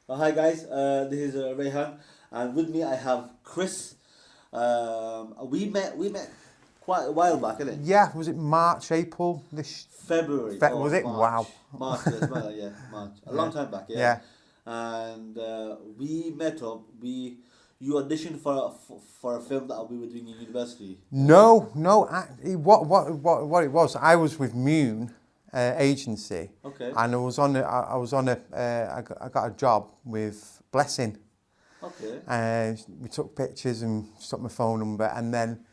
Hi guys, this is Rayhan, and with me I have Chris. We met quite a while back, isn't it? Yeah, was it March, April? February Was or it? March. Wow. March, yes, yeah, March. A long Yeah. time back, yeah. Yeah. And we met up. You auditioned for a film that we were doing in university. No. What it was? I was with Mune agency, Okay. and I got a job with Blessing. Okay. We took pictures and stuck my phone number, and then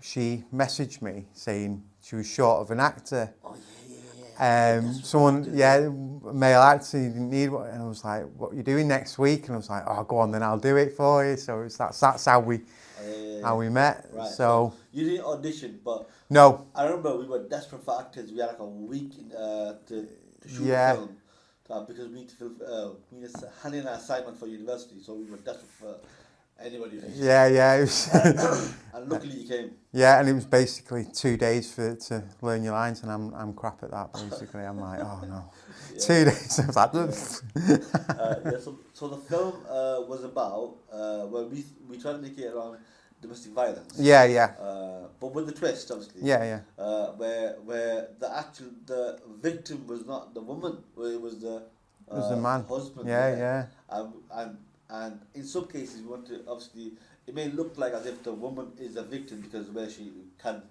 she messaged me saying she was short of an actor. Oh yeah. That's Someone, what yeah, male actor, you didn't need one. And I was like, what are you doing next week? And I was like, oh, go on, then I'll do it for you. So that's how we met. Right. So You didn't audition, but no, I remember we were desperate for actors. We had like a week to shoot yeah, a film because we need to film. We need to hand in an assignment for university, so we were desperate for anybody. yeah, it was And luckily you came. yeah, and it was basically 2 days to learn your lines, and I'm crap at that. Basically, I'm like, oh no, Yeah. 2 days. I was like, So the film was about where we tried to make it around domestic violence. yeah, But with the twist, obviously. yeah, Where the victim was not the woman, it was the it was the man. husband. Yeah. And in some cases, we want to obviously it may look like as if the woman is a victim because where she can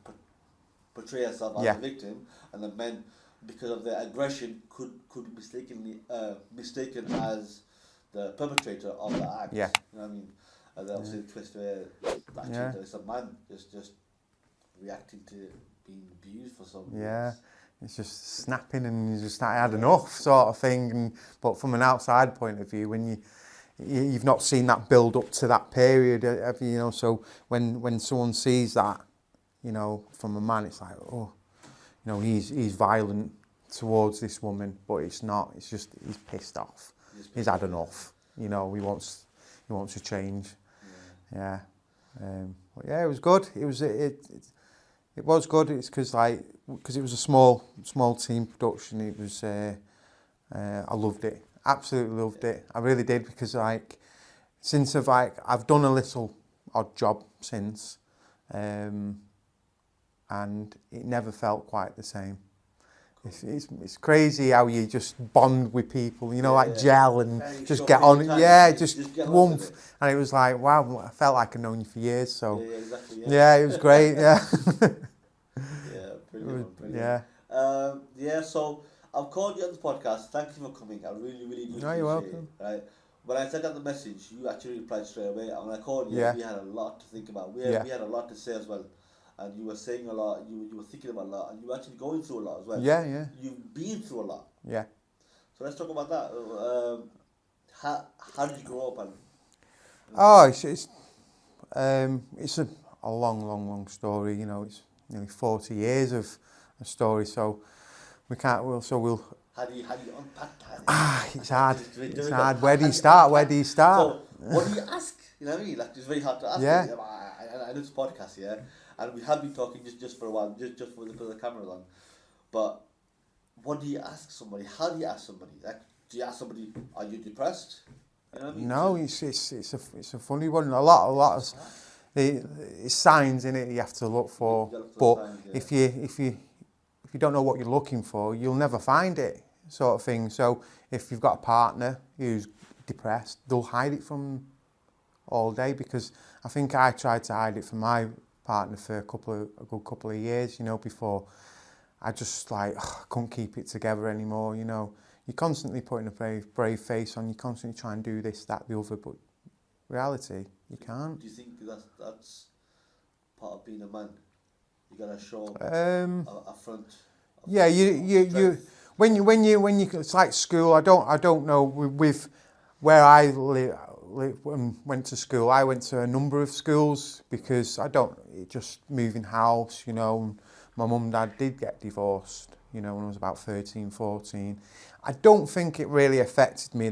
portray herself as Yeah. a victim, and the men, because of their aggression, could be mistakenly mistaken as the perpetrator of the act. Yeah. You know what I mean? And then obviously the twist where actually Yeah. there's a man just reacting to being abused for some reason. Yeah, it's just snapping, and you just I had enough sort of thing. But from an outside point of view, when you've not seen that build up to that period, have you? You know, so when someone sees that, you know, from a man, it's like, oh, you know, he's violent towards this woman, but it's not. It's just he's pissed off. He's had enough. You know, he wants to change. Yeah. But yeah, it was good. It was good. It's because it was a small team production. It was I loved it. Absolutely loved it. I really did, because since I've done a little odd job since, and it never felt quite the same. It's crazy how you just bond with people, you know, like gel and just get on. Yeah, just get on warmth. with it. And it was like, wow, I felt like I've known you for years. So Yeah, exactly. yeah, it was great. Yeah, Yeah, brilliant. yeah. So I've called you on the podcast. Thank you for coming. I really, really do No, you're appreciate welcome. it. Right. When I sent out the message, you actually replied straight away. And when I called you, Yeah. we had a lot to think about. We Yeah. had a lot to say as well. And you were saying a lot. You were thinking about a lot, and you were actually going through a lot as well. Yeah. You've been through a lot. Yeah. So let's talk about that. How did you grow up? And Oh, it's a long story. You know, it's nearly 40 years of a story. So we'll how do you unpack that? it's hard. It's It's hard. Where do you start? So what do you ask? You know what I mean? Like, it's very hard to ask. Yeah. I know it's a podcast, yeah, and we have been talking just for a while, just for the camera's on. But what do you ask somebody? How do you ask somebody? Like, do you ask somebody, are you depressed? You know what I mean? No, it's a funny one. A lot of it's signs in it you have to look for. You gotta look But for signs, yeah. if you don't know what you're looking for, you'll never find it, sort of thing. So if you've got a partner who's depressed, they'll hide it from all day, because I think I tried to hide it from my partner for a good couple of years, you know, before I just couldn't keep it together anymore, you know. You're constantly putting a brave face on, you constantly try and do this, that, the other, but reality, you can't. Do you think that's part of being a man? You gotta show a front. Yeah, you when you it's like school. I don't know with where I live and went to school. I went to a number of schools because just moving house, you know. And my mum and dad did get divorced, you know, when I was about 13, 14. I don't think it really affected me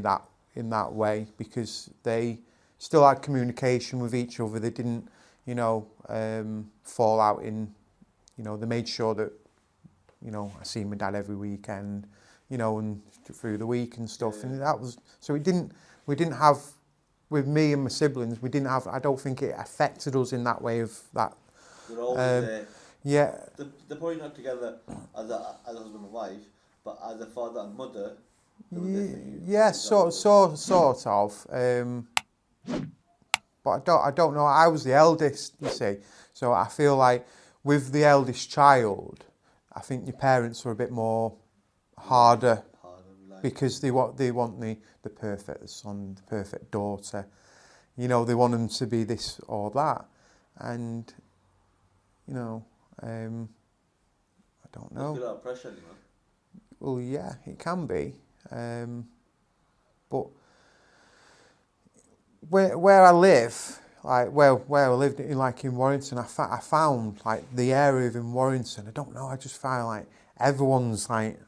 in that way, because they still had communication with each other. They didn't, you know, fall out in, you know, they made sure that, you know, I see my dad every weekend, you know, and through the week and stuff. Yeah. And that was, so we didn't have, with me and my siblings, we didn't have, I don't think it affected us in that way of that. They're always there. Yeah. They're probably not together as a husband and wife, but as a father and mother, they were there for you. Yeah, sort of. But I don't know. I was the eldest, you see, so I feel like with the eldest child, I think your parents are a bit more harder because they want the perfect son, the perfect daughter. You know, they want them to be this or that, and you know, I don't know. There's a lot of pressure, you know. Well, yeah, it can be, but where I live, like where I lived in, like in Warrington, I found like the area of in Warrington. I don't know. I just find like everyone's like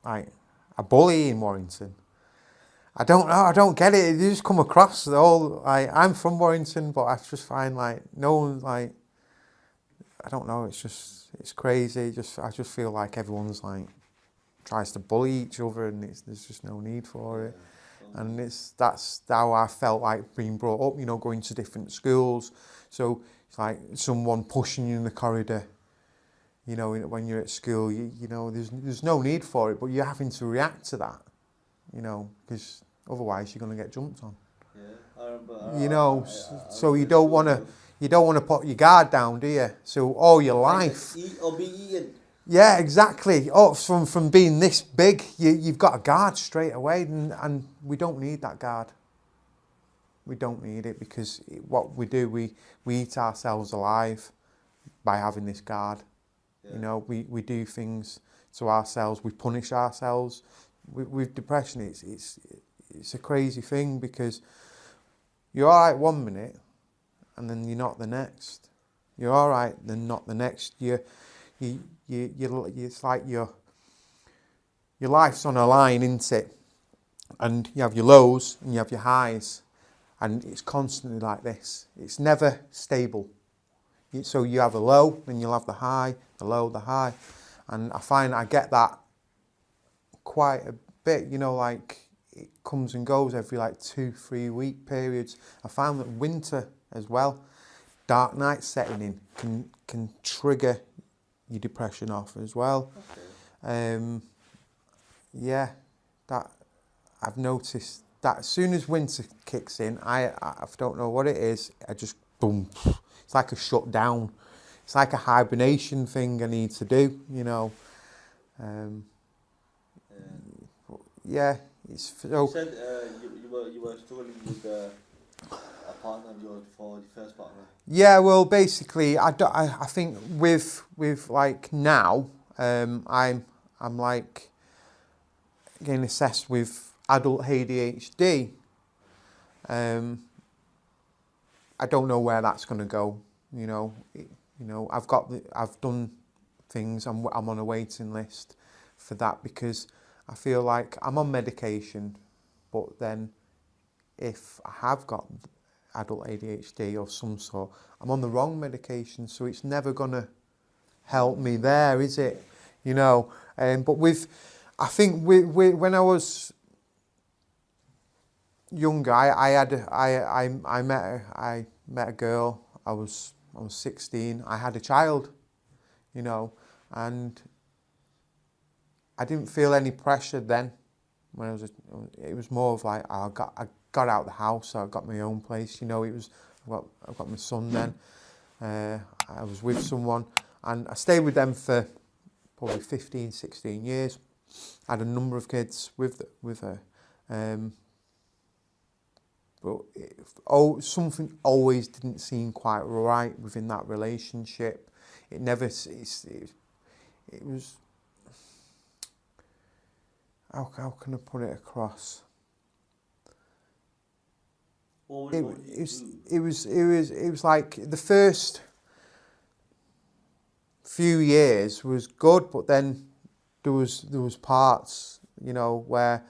a bully in Warrington. I don't know. I don't get it. You just come across the whole. Like, I'm from Warrington, but I just find like no one's like. I don't know. It's crazy. I just feel like everyone's like tries to bully each other, and there's just no need for it. And that's how I felt like being brought up. You know, going to different schools. So it's like someone pushing you in the corridor. You know, when you're at school, you know, there's no need for it, but you're having to react to that. You know, because otherwise you're going to get jumped on. Yeah, I remember. You know, so you don't want to put your guard down, do you? So all your life. Eat or be eaten. Yeah, exactly. Oh, from being this big, you've got a guard straight away, and we don't need that guard. We don't need it because what we do, we eat ourselves alive by having this guard. Yeah. You know, we do things to ourselves. We punish ourselves. With depression, it's a crazy thing because you're all right one minute, and then you're not the next. You're all right, then not the next. It's like your life's on a line, isn't it? And you have your lows and you have your highs, and it's constantly like this. It's never stable. So you have a low, then you'll have the high, the low, the high, and I find I get that quite a bit. You know, like it comes and goes every like 2-3 week periods. I found that winter as well, dark nights setting in can trigger your depression off as well. Okay. Yeah, that I've noticed that as soon as winter kicks in, I don't know what it is. I just boom. It's like a shutdown. It's like a hibernation thing I need to do. You know. Yeah, it's so. You said you were struggling with a partner for your first partner. Yeah, well, basically, I think with like now, I'm like getting assessed with adult ADHD. I don't know where that's going to go. You know, I've done things. I'm on a waiting list for that because I feel like I'm on medication, but then if I have got adult ADHD of some sort, I'm on the wrong medication, so it's never going to help me there, is it? You know, but I think when I was younger, I met a girl. I was 16. I had a child, you know, and I didn't feel any pressure then. When it was more of like I got out of the house, so I got my own place. You know, I've got my son then. I was with someone, and I stayed with them for probably 15, 16 years. I had a number of kids with her. But something always didn't seem quite right within that relationship. It never. It was. How can I put it across? It was like the first few years was good, but then there was parts, you know, where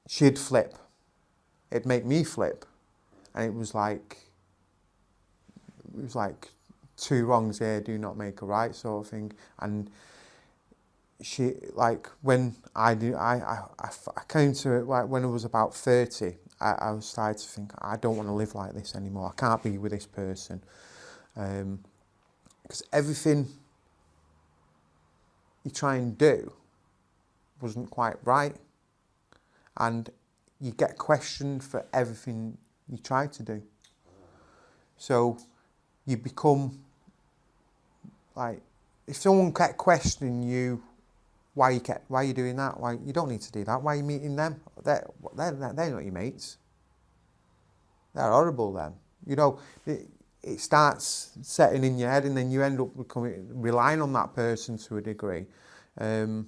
she'd flip. It'd make me flip, and it was like two wrongs here do not make a right sort of thing, and she, like, when I came to it, like, when I was about 30, I was starting to think, I don't want to live like this anymore. I can't be with this person. Because everything you try and do wasn't quite right. And you get questioned for everything you try to do. So you become, like, if someone kept questioning you, why are you doing that? Why you don't need to do that? Why are you meeting them? They're not your mates. They're horrible then. You know, it starts setting in your head, and then you end up relying on that person to a degree. And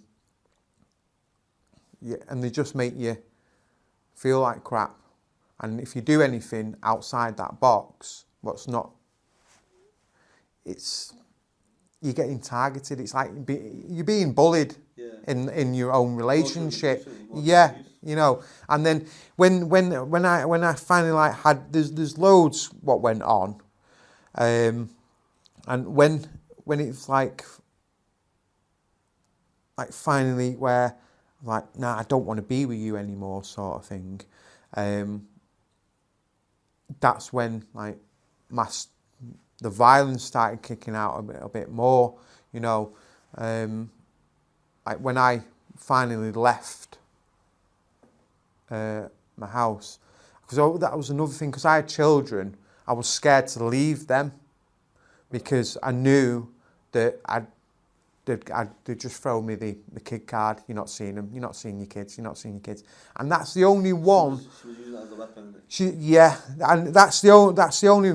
they just make you feel like crap. And if you do anything outside that box, you're getting targeted. It's like you're being bullied in your own relationship. Yeah, you know. And then when I finally, like, had, there's loads what went on, and when it's like finally where I'm like, nah, I don't want to be with you anymore, sort of thing. That's when, like, the violence started kicking out a bit more, you know. Like, when I finally left my house, because that was another thing, because I had children, I was scared to leave them, because I knew that they'd just throw me the kid card. You're not seeing them. You're not seeing your kids. You're not seeing your kids. And that's the only one. She was using that as a weapon. And that's the only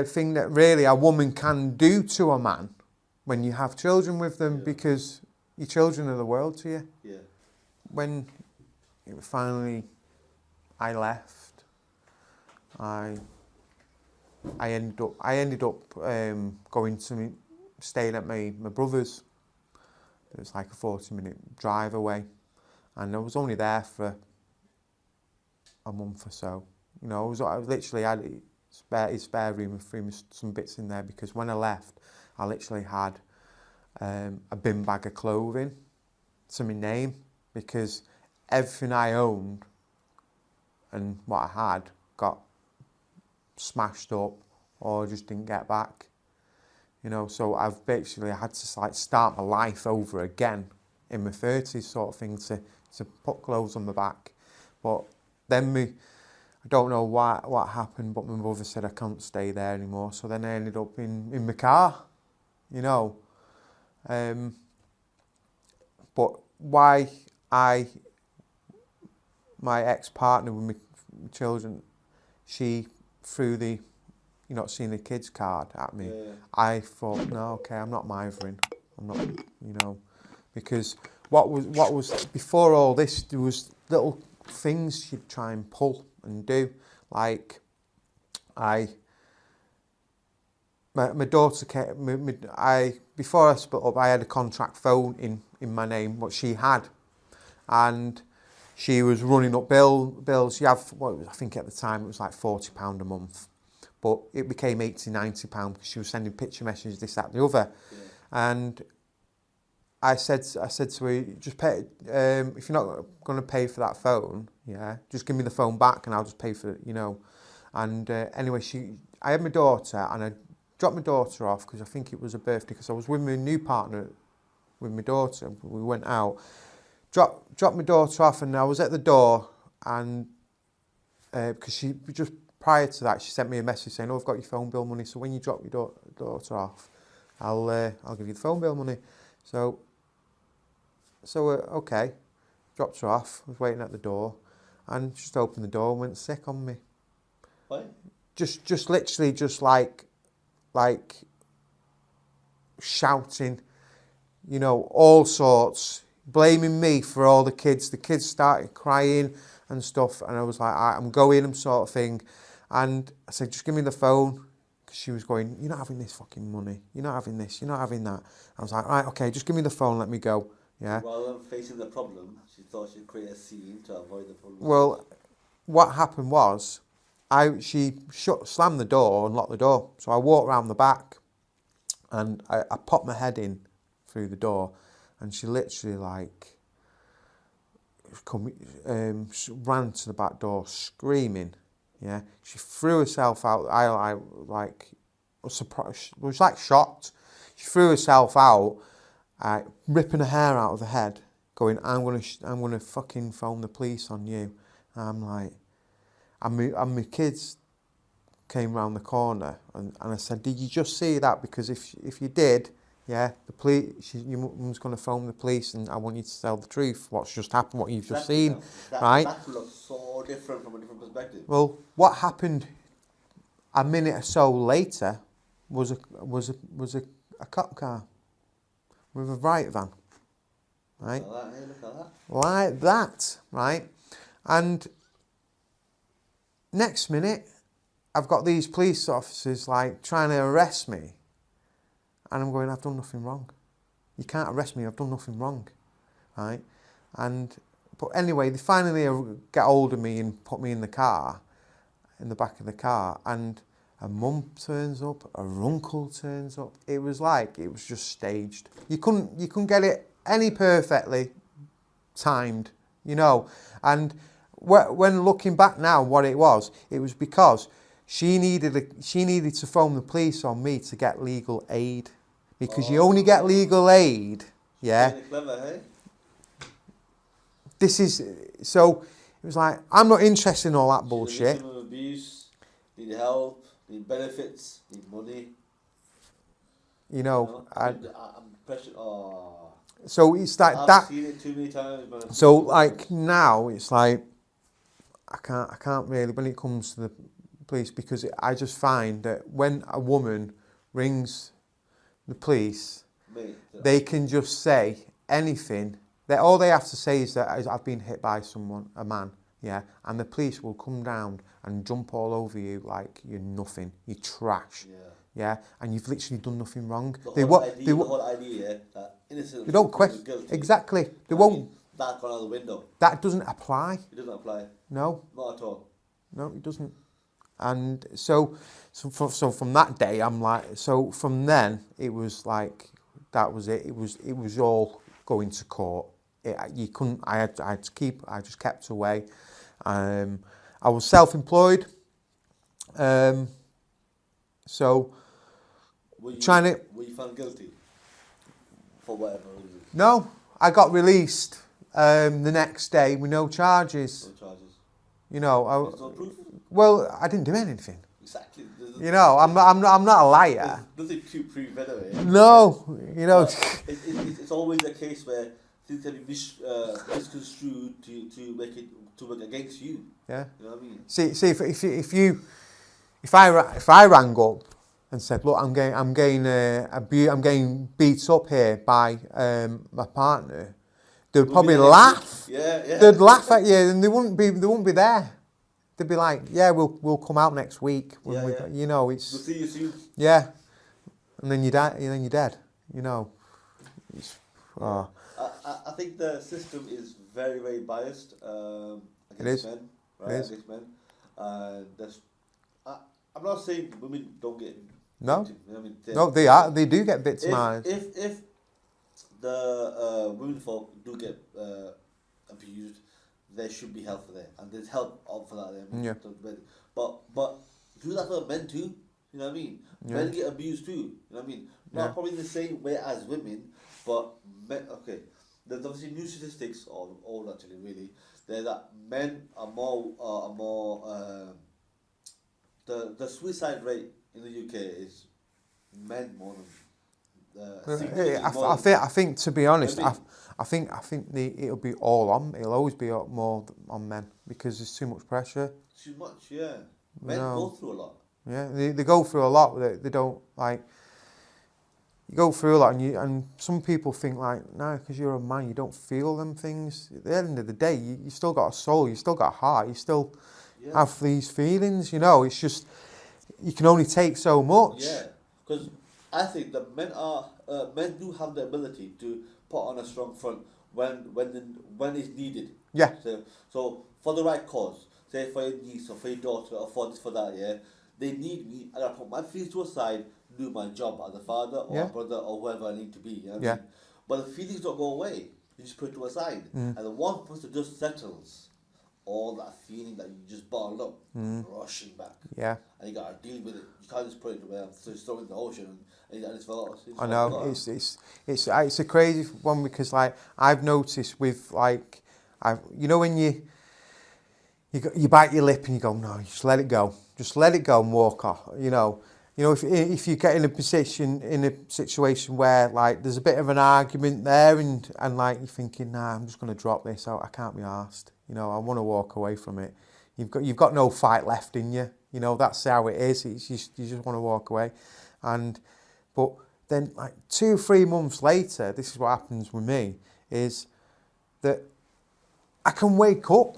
thing that really a woman can do to a man when you have children with them, because your children are the world to you. Yeah. When finally I left, I ended up going to staying at my brother's. It was like a 40-minute drive away, and I was only there for a month or so. You know, I literally had his spare room and threw some bits in there, because when I left, I literally had a bin bag of clothing to my name, because everything I owned and what I had got smashed up or just didn't get back. You know, so I've basically had to, like, start my life over again in my 30s, sort of thing, to put clothes on my back. But then I don't know what happened, but my mother said I can't stay there anymore. So then I ended up in my car, you know. But why my ex-partner with my children, she threw the "you're not seeing the kids" card at me. Yeah. I thought, no, okay, I'm not mithering. I'm not, you know, because what was before all this, there was little things she'd try and pull and do, like my daughter came. Before I split up, I had a contract phone in my name, what she had, and she was running up bills. You have, I think at the time it was like £40 a month. But it became £80, £90 because she was sending picture messages, this, that, the other. Yeah. And I said to her, just pay, if you're not going to pay for that phone, yeah, just give me the phone back and I'll just pay for it, you know. And anyway, I had my daughter, and I dropped my daughter off because I think it was a birthday, because I was with my new partner, with my daughter. We went out, dropped my daughter off, and I was at the door, and because she just, prior to that, she sent me a message saying, "Oh, I've got your phone bill money, so when you drop your daughter off, I'll give you the phone bill money." So okay, dropped her off. I was waiting at the door, and she just opened the door and went sick on me. What? Just literally, just like shouting, you know, all sorts, blaming me for all the kids. The kids started crying and stuff, and I was like, I'm going, sort of thing. And I said, just give me the phone, because she was going, "You're not having this fucking money. You're not having this. You're not having that." I was like, right, okay, just give me the phone, let me go. Yeah. Rather than facing the problem, she thought she'd create a scene to avoid the problem. Well, what happened was, she slammed the door and locked the door. So I walked around the back, and I popped my head in through the door, and she literally like ran to the back door screaming. Yeah, she threw herself out. I like was surprised. Was like shocked. She threw herself out, ripping her hair out of her head, going, I'm gonna fucking phone the police on you. And I'm like, and my kids came round the corner, and I said, did you just see that? Because if you did, yeah, the police, your mum's going to phone the police, and I want you to tell the truth. What's just happened? What you've just seen, right? That looks so different from a different perspective. Well, what happened a minute or so later was a cop car with a riot van, right? Look at that. Like that, right? And next minute, I've got these police officers like trying to arrest me, and I'm going, I've done nothing wrong. You can't arrest me, I've done nothing wrong, right? But anyway, they finally get hold of me and put me in the car, in the back of the car, and a mum turns up, her uncle turns up. It was just staged. You couldn't get it any perfectly timed, you know. And when looking back now, what it was because she needed to phone the police on me to get legal aid, because you only get legal aid, yeah. Clever, hey? This is so. It was like, I'm not interested in all that bullshit. Victim of abuse, need help, need benefits, need money. You know, I'm pressured. so it's like I've that. seen it too many times. But So like now, it's like I can't really when it comes to the police, because I just find that when a woman rings the police, mate, they can just say anything. All they have to say is that I've been hit by someone, a man, yeah, and the police will come down and jump all over you like you're nothing, you're trash, yeah, and you've literally done nothing wrong. The whole idea that innocent. They don't question guilty. Exactly. They won't. That's gone out the window. That doesn't apply. It doesn't apply. No. Not at all. No, it doesn't. And so from that day, I'm like, so from then it was like that was it. It was all going to court. You couldn't. I just kept away. I was self-employed. So Were you found guilty for whatever reason? No, I got released the next day with no charges. No charges. You know, There's no proof. Well, I didn't do anything. Exactly. You know, I'm not a liar. There's nothing to prove anyway. No, you know. It's always a case where things can be misconstrued to make it to work against you. Yeah. You know what I mean? See, if I rang up and said, look, I'm getting beat up here by my partner, they'd probably laugh. Yeah. They'd laugh at you, and they wouldn't be there. They'd be like, yeah, we'll come out next week. You know, it's. We'll see you soon. Yeah, and then you die. And then you're dead. You know. I think the system is very, very biased against men, right? It is. Against men. I'm not saying women don't get No. victim, you know what I mean? No, they are. They do get victimised. If the women folk do get abused, there should be help for that, and there's help out for that. Yeah. But do that for men too. You know what I mean? Yeah. Men get abused too. You know what I mean? Not probably in the same way as women, but men. Okay, there's obviously new statistics on all actually really. That men are more. The suicide rate in the UK is men more than. I think to be honest, I think it'll be all on. It'll always be more on men, because there's too much pressure. Too much, yeah. Men go through a lot. Yeah, they go through a lot. They don't like. You go through a lot, and some people think like, no, because you're a man, you don't feel them things. At the end of the day, you still got a soul, you still got a heart, you still have these feelings. You know, it's just you can only take so much. Yeah, because I think that men do have the ability to put on a strong front when it's needed. Yeah. So for the right cause, say for your niece or for your daughter or for this for that, yeah, they need me, and I put my feelings to a side, do my job as a father or a brother or whoever I need to be. You know what I mean? But the feelings don't go away. You just put it to a side. And the one person just settles all that feeling that you just bottled up, rushing back. Yeah. And you got to deal with it. You can't just put it away. So just throw it in the ocean and it's forgotten. I know, it's a crazy one because like I've noticed with like, you know when you bite your lip and you go, no, just let it go and walk off. You know if you get in a situation where like there's a bit of an argument there and like you're thinking, nah, I'm just going to drop this out. I can't be arsed. I want to walk away from it. You've got no fight left in you. That's how it is. It's just, you just want to walk away, but then like 2 or 3 months later, this is what happens with me, is that I can wake up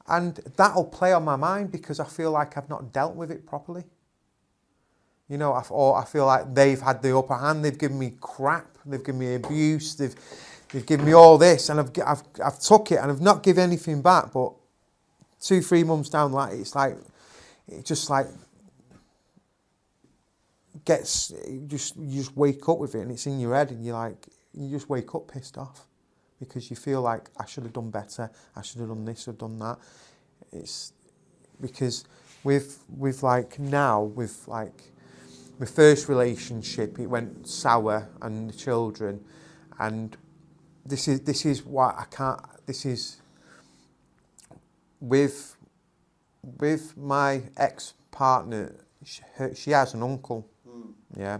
and that'll play on my mind because I feel like I've not dealt with it properly. Or I feel like they've had the upper hand. They've given me crap. They've given me abuse. They've given me all this, and I've took it, and I've not given anything back. But 2, 3 months down the line, it's like it just like you just wake up with it, and it's in your head, and you just wake up pissed off because you feel like I should have done better. I should have done this or done that. It's because with like now with like my first relationship, it went sour, and the children, and this is what I can't. This is with my ex-partner. She has an uncle, yeah,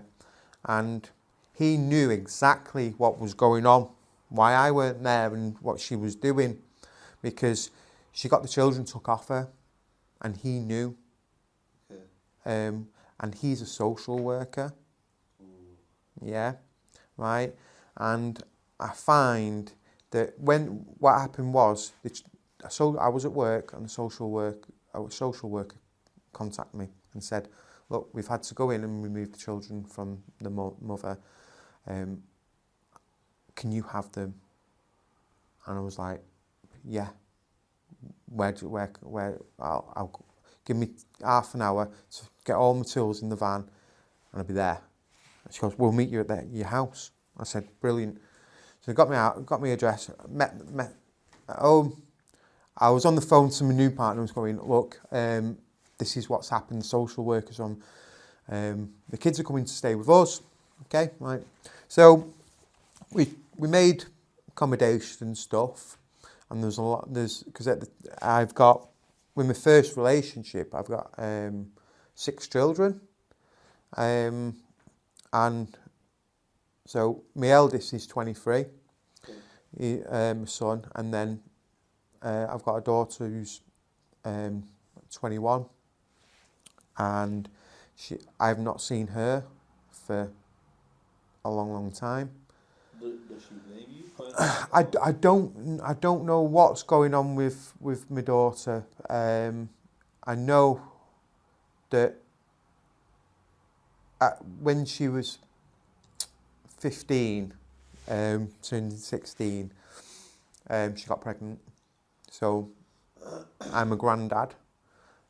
and he knew exactly what was going on, why I weren't there, and what she was doing, because she got the children took off her, and he knew. Okay. And he's a social worker. Yeah, right. And I find that what happened was, I was at work and a social worker contacted me and said, look, we've had to go in and remove the children from the mother. Can you have them? And I was like, yeah. Where I'll give me half an hour to get all my tools in the van and I'll be there. And she goes, we'll meet you at your house. I said, brilliant. So they got me out, got my address, met at home. I was on the phone to my new partner and was going, look, this is what's happened. Social workers on, the kids are coming to stay with us. Okay, right. So we made accommodation and stuff. And because I've got, with my first relationship, I've got 6 children. And so my eldest is 23, my son, and then I've got a daughter who's 21, and I've not seen her for a long time. Does she blame you? I don't know what's going on with my daughter. I know that when she was 15, turning 16, she got pregnant. So I'm a granddad.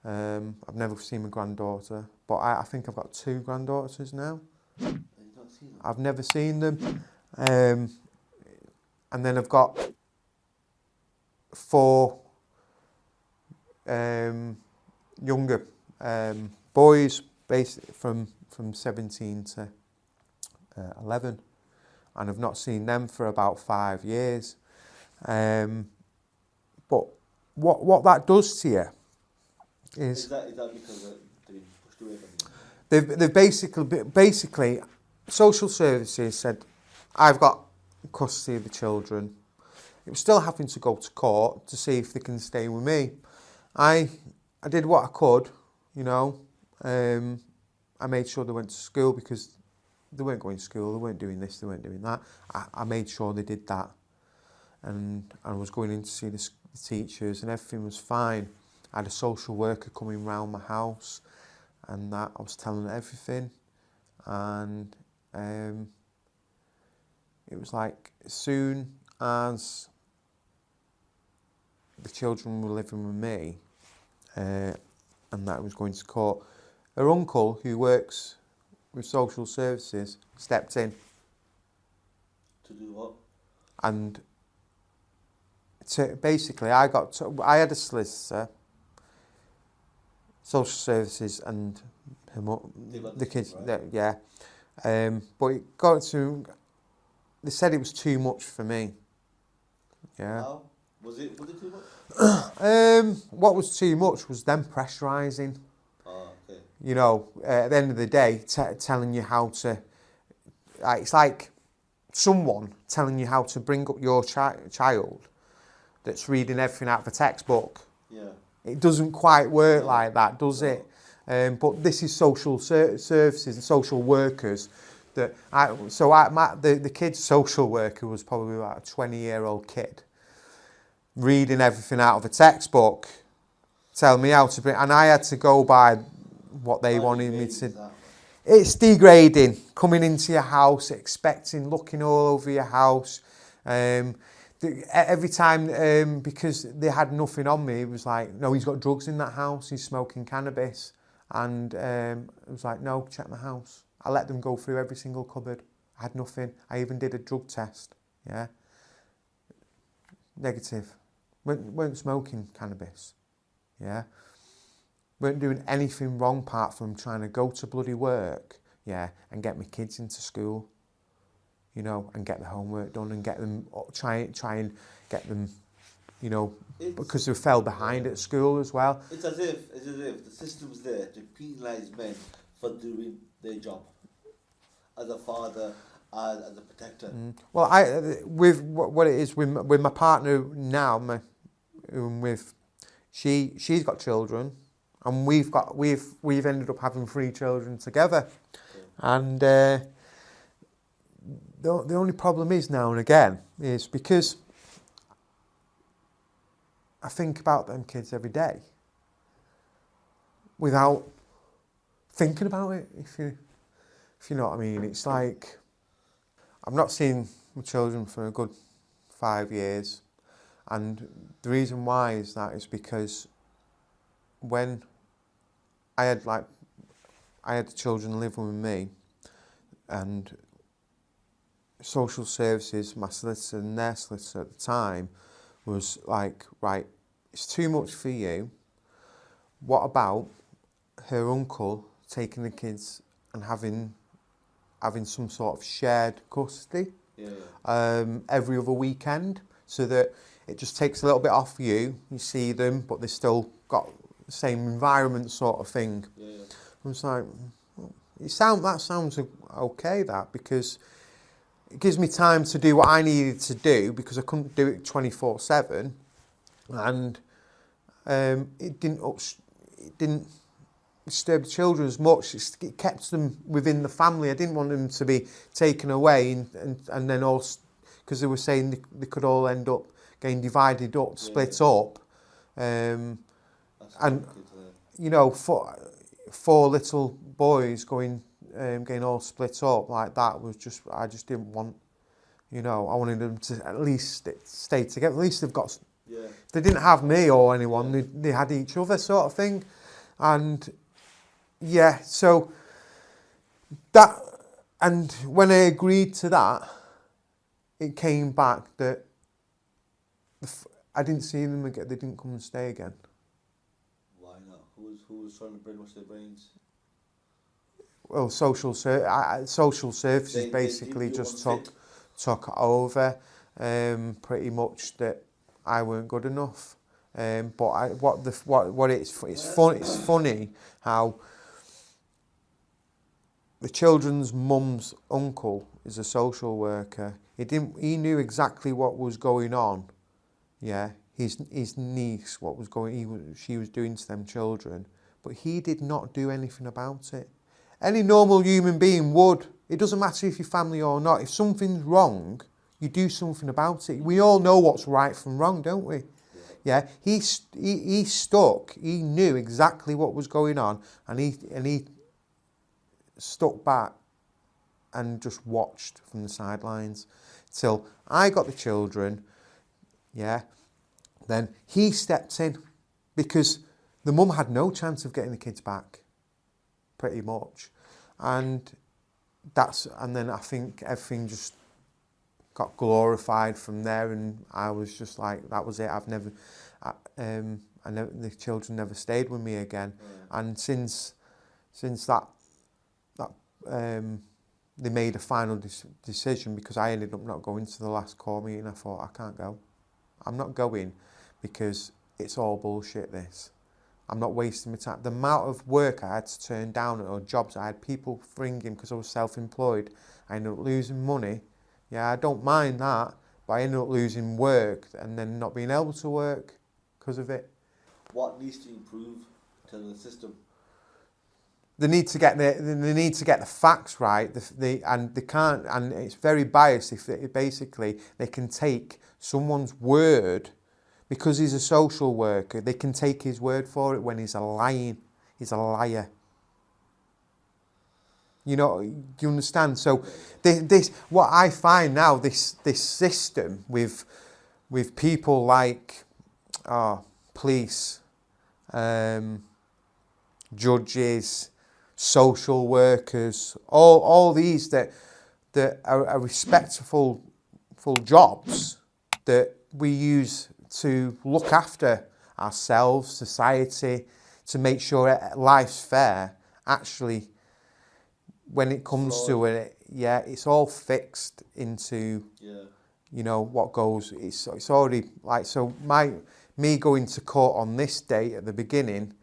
I've never seen my granddaughter, but I think I've got 2 granddaughters now. I've never seen them. And then I've got 4 younger boys, basically from 17 to 11, and I've not seen them for about 5 years. But what that does to you is that because they've been pushed away from you? They've basically social services said, I've got custody of the children. It was still having to go to court to see if they can stay with me. I did what I could, I made sure they went to school because they weren't going to school, they weren't doing this, they weren't doing that. I made sure they did that. And I was going in to see the teachers and everything was fine. I had a social worker coming round my house and that I was telling her everything. And it was like as soon as the children were living with me and that was going to court, her uncle, who works with social services, stepped in To do what? And basically, I had a solicitor, social services, and the kids. Right? Yeah, but it got to. They said it was too much for me. Yeah. How? Was it too much? What was too much was them pressurising. Oh, okay. You know, at the end of the day, telling you how to. It's like someone telling you how to bring up your child that's reading everything out of a textbook. Yeah. It doesn't quite work like that, does it? But this is social services and social workers. The kid's social worker was probably about a 20-year-old kid reading everything out of a textbook, telling me how to bring, and I had to go by what they wanted me to. It's degrading, coming into your house, looking all over your house. Every time, because they had nothing on me, it was like, no, he's got drugs in that house, he's smoking cannabis. And it was like, no, check my house. I let them go through every single cupboard. I had nothing. I even did a drug test. Yeah. Negative. Weren't smoking cannabis. Yeah. Weren't doing anything wrong apart from trying to go to bloody work, yeah, and get my kids into school, you know, and get the homework done and get them, try and get them, you know, because they fell behind at school as well. It's as if the system's there to penalise men for doing their job as a father, as a protector. Well, with what it is with my partner now, she's got children. And we've ended up having 3 children together, and the only problem is now and again is because I think about them kids every day without thinking about it. If you know what I mean, it's like I've not seen my children for a good 5 years, and the reason why is because when I had the children living with me, and social services, my solicitor and their solicitor at the time was like, right, it's too much for you. What about her uncle taking the kids and having some sort of shared custody every other weekend, so that it just takes a little bit off you see them, but they still got the same environment sort of thing. I was like, that sounds okay, because it gives me time to do what I needed to do, because I couldn't do it 24/7, and it didn't disturb the children as much. It kept them within the family. I didn't want them to be taken away and then all, because they were saying they could all end up getting divided up, split up. And you know, four little boys getting all split up like that was I just didn't want, you know, I wanted them to at least stay together. At least they've got, they didn't have me or anyone, they had each other sort of thing. And yeah, so that, and when I agreed to that, it came back that I didn't see them again, they didn't come and stay again. Why not? Who was trying to brainwash their brains? Well, social services basically just took over, pretty much, that I weren't good enough. But it's funny how the children's mum's uncle is a social worker. He knew exactly what was going on. Yeah, his niece, she was doing to them children, but he did not do anything about it. Any normal human being would. It doesn't matter if you're family or not. If something's wrong, you do something about it. We all know what's right from wrong, don't we? Yeah. He stuck. He knew exactly what was going on, and he stuck back and just watched from the sidelines till I got the children. Yeah. Then he stepped in, because the mum had no chance of getting the kids back, pretty much. And then I think everything just got glorified from there, and I was just like, that was it. The children never stayed with me again, and since that they made a final decision, because I ended up not going to the last core meeting. I thought, I can't go. I'm not going because it's all bullshit, this. I'm not wasting my time. The amount of work I had to turn down, or jobs I had people ringing because I was self-employed. I ended up losing money. Yeah, I don't mind that, but I ended up losing work and then not being able to work because of it. What needs to improve to the system? They need to get the facts right. And they can't. And it's very biased. If they can take someone's word, because he's a social worker, they can take his word for it when he's a liar. You know, do you understand? So this what I find now, this system with people like police, judges, social workers, all these that are respectful jobs that we use to look after ourselves, society, to make sure life's fair. Actually, when it comes to it, it's all fixed into, you know, what goes. It's already like, so me going to court on this date at the beginning,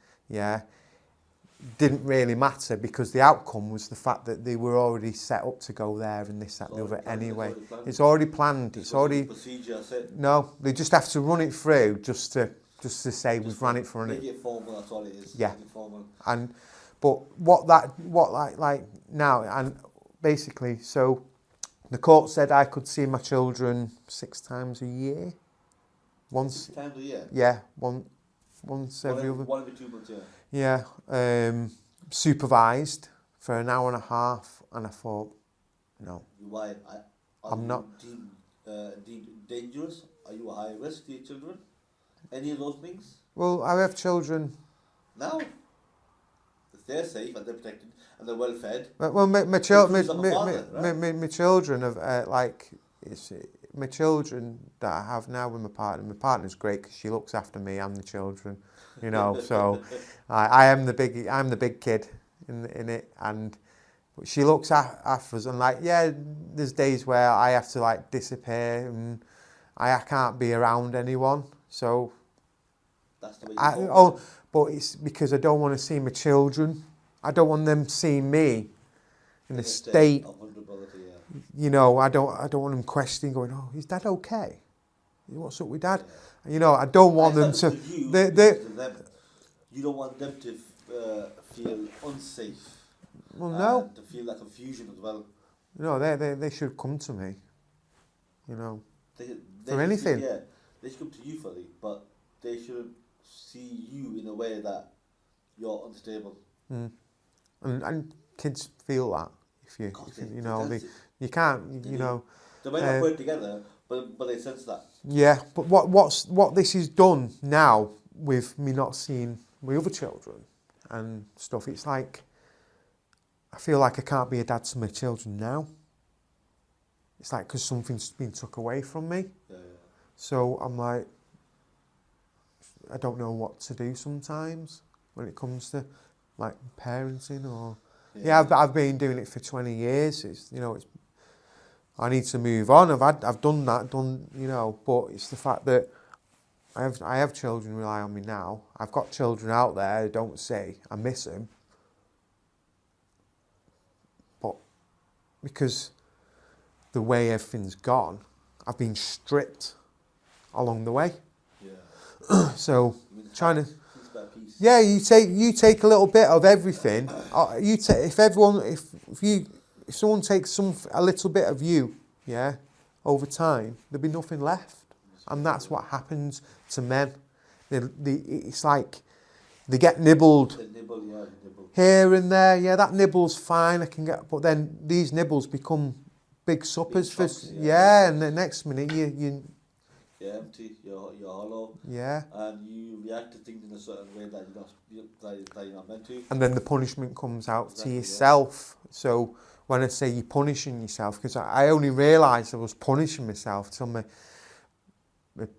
didn't really matter, because the outcome was the fact that they were already set up to go there and this, that, and the other anyway. It's already planned. It's already procedure. That's it. No, they just have to run it through just to say we've run it for Make it formal. That's all it is. Yeah. Make it formal. But like now, and basically, so the court said I could see my children 6 times a year. 6 times a year. Yeah, once every other. 1 every 2 months. Yeah, supervised for an hour and a half, and I thought, no. Why? I'm not deemed dangerous? Are you a high risk to your children? Any of those things? Well, I have children. No. If they're safe and they're protected and they're well fed. Well, my children have my children that I have now with my partner. My partner's great because she looks after me and the children, you know. So I'm the big kid in it, and she looks after us. And there's days where I have to disappear and I can't be around anyone. So that's the way but it's because I don't want to see my children. I don't want them seeing me in a state of vulnerability. You know, I don't want them questioning, going, "Oh, is Dad okay? What's up with Dad?" You know, I don't want them to. You don't want them to feel unsafe. Well, no. To feel that confusion as well. No, they should come to me. You know, for anything. They should come to you for it, but they shouldn't see you in a way that you're unstable. And kids feel that if you know you can't they might not put it together, but they sense that. Yeah, but what this has done now with me not seeing my other children and stuff, it's like I feel like I can't be a dad to my children now. It's like because something's been took away from me. Yeah. So I'm like, I don't know what to do sometimes when it comes to parenting or I've been doing it for 20 years. I need to move on. I've done that, but it's the fact that I have children rely on me now. I've got children out there who don't say I miss them, but because the way everything's gone, I've been stripped along the way. Yeah. So trying to. Yeah, you take a little bit of everything. If someone takes a little bit of you, over time, there'll be nothing left, and that's what happens to men. It's like they get nibbled. Nibble. Here and there. Yeah, that nibble's fine. I can get, but then these nibbles become big suppers and the next minute you. You're empty, you're hollow. Yeah. And you react to things in a certain way that you're not meant to. And then the punishment comes out to yourself. So when I say you're punishing yourself, because I only realised I was punishing myself till my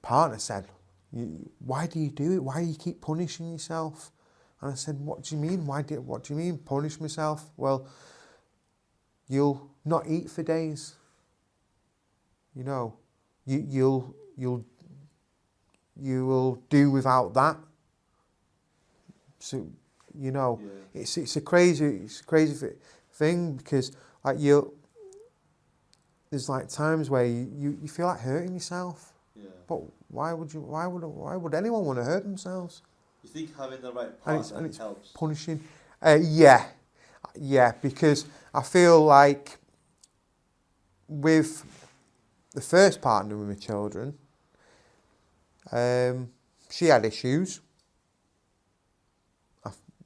partner said, why do you do it? Why do you keep punishing yourself? And I said, what do you mean? What do you mean punish myself? Well, you'll not eat for days. You know, you will do without that. So, you know, it's a crazy thing, because like there's like times where you feel like hurting yourself. Yeah. But why would anyone want to hurt themselves? You think having the right partner and it's helps? Punishing? Yeah, because I feel like with the first partner with my children, she had issues,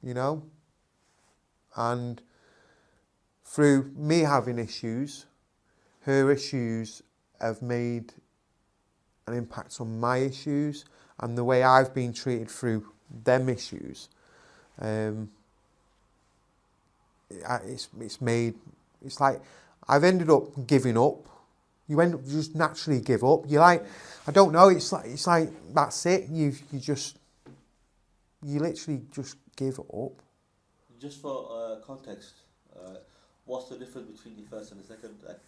you know, and through me having issues, her issues have made an impact on my issues, and the way I've been treated through them issues. It's like I've ended up giving up. You end up just naturally give up. You're like, I don't know. It's like that's it. You literally just give up. Just for context, what's the difference between the first and the second? Like,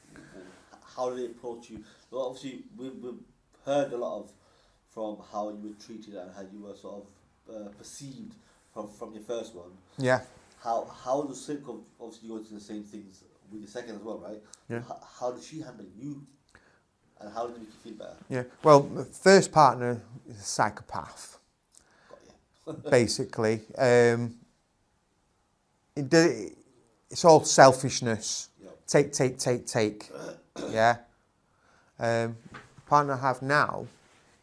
how do they approach you? Well, obviously, we've heard a lot from how you were treated and how you were sort of perceived from your first one. Yeah. How does Silk obviously go to the same things with the second as well, right? Yeah. How did she handle you, and how did it make you feel better? Yeah. Well, the first partner is a psychopath. Got you. Basically, it's all selfishness. Yep. Take. Yeah. Partner I have now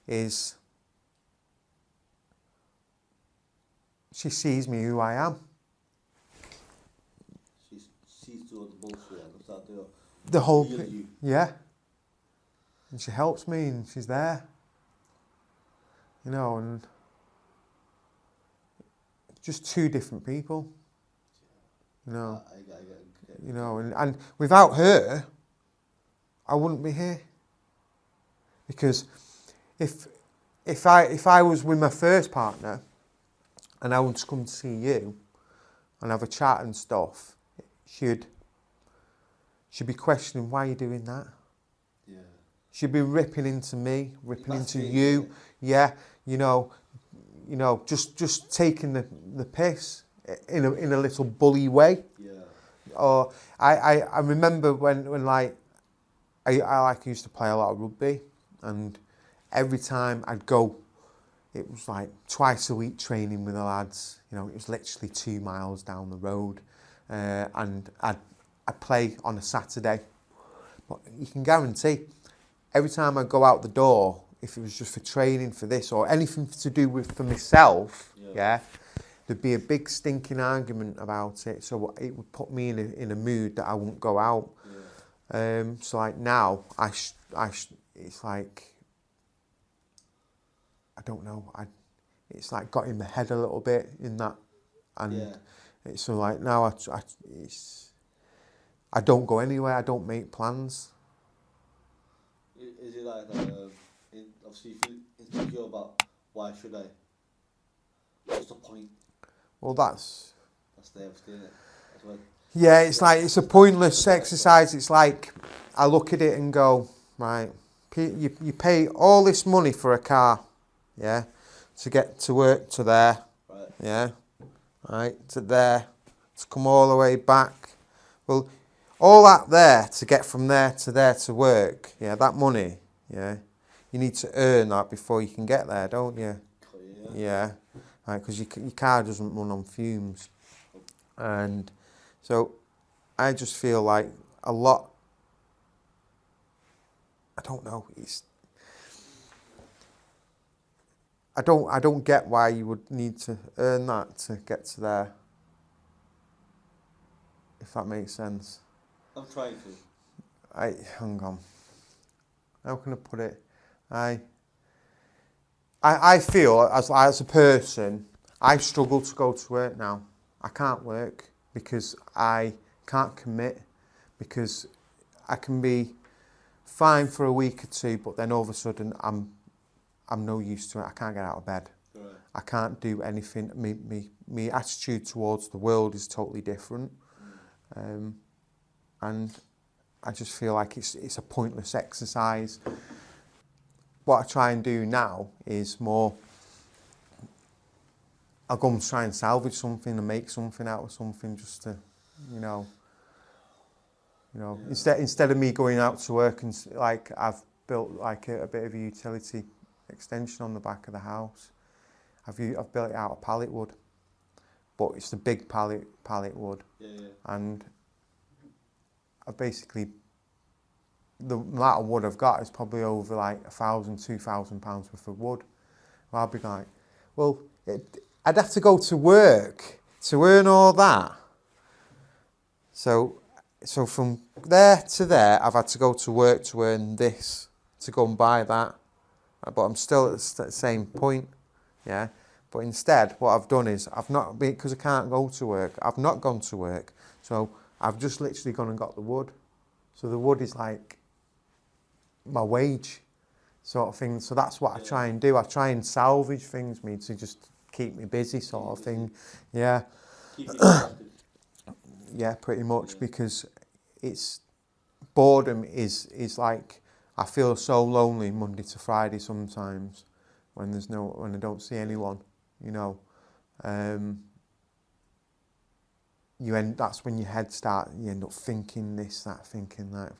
is, she sees me who I am. She sees through the bullshit and start to The whole feel thing. you. Yeah. And she helps me, and she's there. You know, and just two different people. You know. I get You know, and without her, I wouldn't be here. Because if I was with my first partner and I would come to see you and have a chat and stuff, she'd be questioning, why are you doing that? Yeah. She'd be ripping into me, ripping That's into it, you. Yeah, you know, just taking the piss in a little bully way. Yeah. Or I remember when like I used to play a lot of rugby, and every time I'd go, it was like twice a week training with the lads. You know, it was literally 2 miles down the road, and I'd play on a Saturday. But you can guarantee, every time I go out the door, if it was just for training for this or anything to do with for myself, yeah, there'd be a big stinking argument about it. So it would put me in a mood that I wouldn't go out. Yeah. So like now, it's like, I don't know, it's like got in my head a little bit in that, and it's so like now I don't go anywhere. I don't make plans. Is it like obviously you feel insecure about why should I? What's the point? Well, that's the everything, isn't it? That's what, yeah, it's like it's a pointless exercise. It's like I look at it and go, right, you pay all this money for a car, yeah, to get to work to there, right. Yeah, right, to there, to come all the way back. Well, all that there to get from there to work, yeah, that money, yeah, you need to earn that before you can get there, don't you? Yeah, right, because your car doesn't run on fumes. And so I just feel like a lot, I don't know, I don't get why you would need to earn that to get to there, if that makes sense. I'm trying to. Hang on. How can I put it? I feel as a person, I struggle to go to work now. I can't work because I can't commit because I can be fine for a week or two, but then all of a sudden I'm no use to it. I can't get out of bed. Right. I can't do anything. My attitude towards the world is totally different, and I just feel like it's a pointless exercise. What I try and do now is more, I'll go and try and salvage something and make something out of something, just to, instead of me going out to work and like I've built like a bit of a utility extension on the back of the house. I've built it out of pallet wood, but it's the big pallet wood, and I've basically, the amount of wood I've got is probably over like £1,000-2,000 worth of wood. Well, I'll be like, well, I'd have to go to work to earn all that. So from there to there, I've had to go to work to earn this, to go and buy that. But I'm still at the same point, yeah. But instead, what I've done is, because I can't go to work, I've not gone to work. So I've just literally gone and got the wood. So the wood is like my wage sort of thing. So that's what I try and do. I try and salvage things to just keep me busy sort of thing. Yeah. Keep you productive. Yeah, pretty much, because it's boredom is like, I feel so lonely Monday to Friday sometimes when I don't see anyone, that's when your head you end up thinking this, that, thinking that,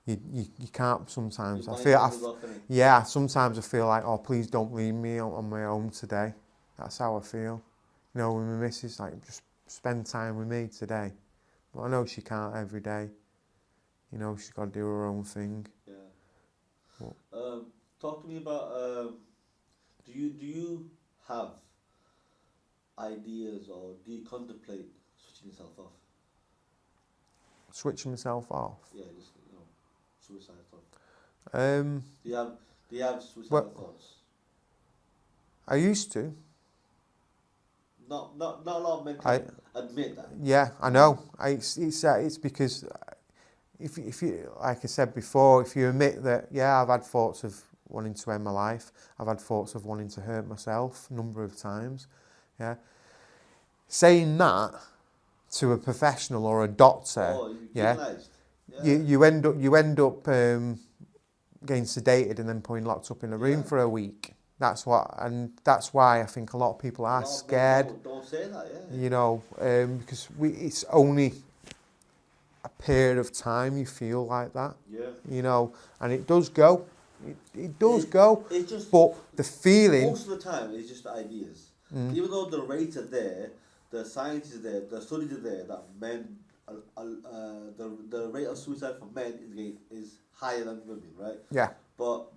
you can't sometimes. Sometimes I feel like, oh, please don't leave me on my own today. That's how I feel. When my missus like, just spend time with me today. But I know she can't every day. She's got to do her own thing. Yeah. Talk to me about, do you have ideas, or do you contemplate switching yourself off? Switching myself off? Yeah, just, suicide thoughts. Do you have suicidal thoughts? I used to. Not a lot of men can admit that. Yeah, I know. It's because if you, like I said before, if you admit that, yeah, I've had thoughts of wanting to end my life, I've had thoughts of wanting to hurt myself a number of times. Yeah, saying that to a professional or a doctor, you end up getting sedated and then putting locked up in a room for a week. That's why I think a lot of people are scared. Don't say that, because it's only a period of time you feel like that. Yeah. And it does go. It does go. But the feeling. Most of the time, it's just ideas. Even though the rates are there, the science is there, the studies are there that men, the rate of suicide for men is higher than women, right? Yeah. But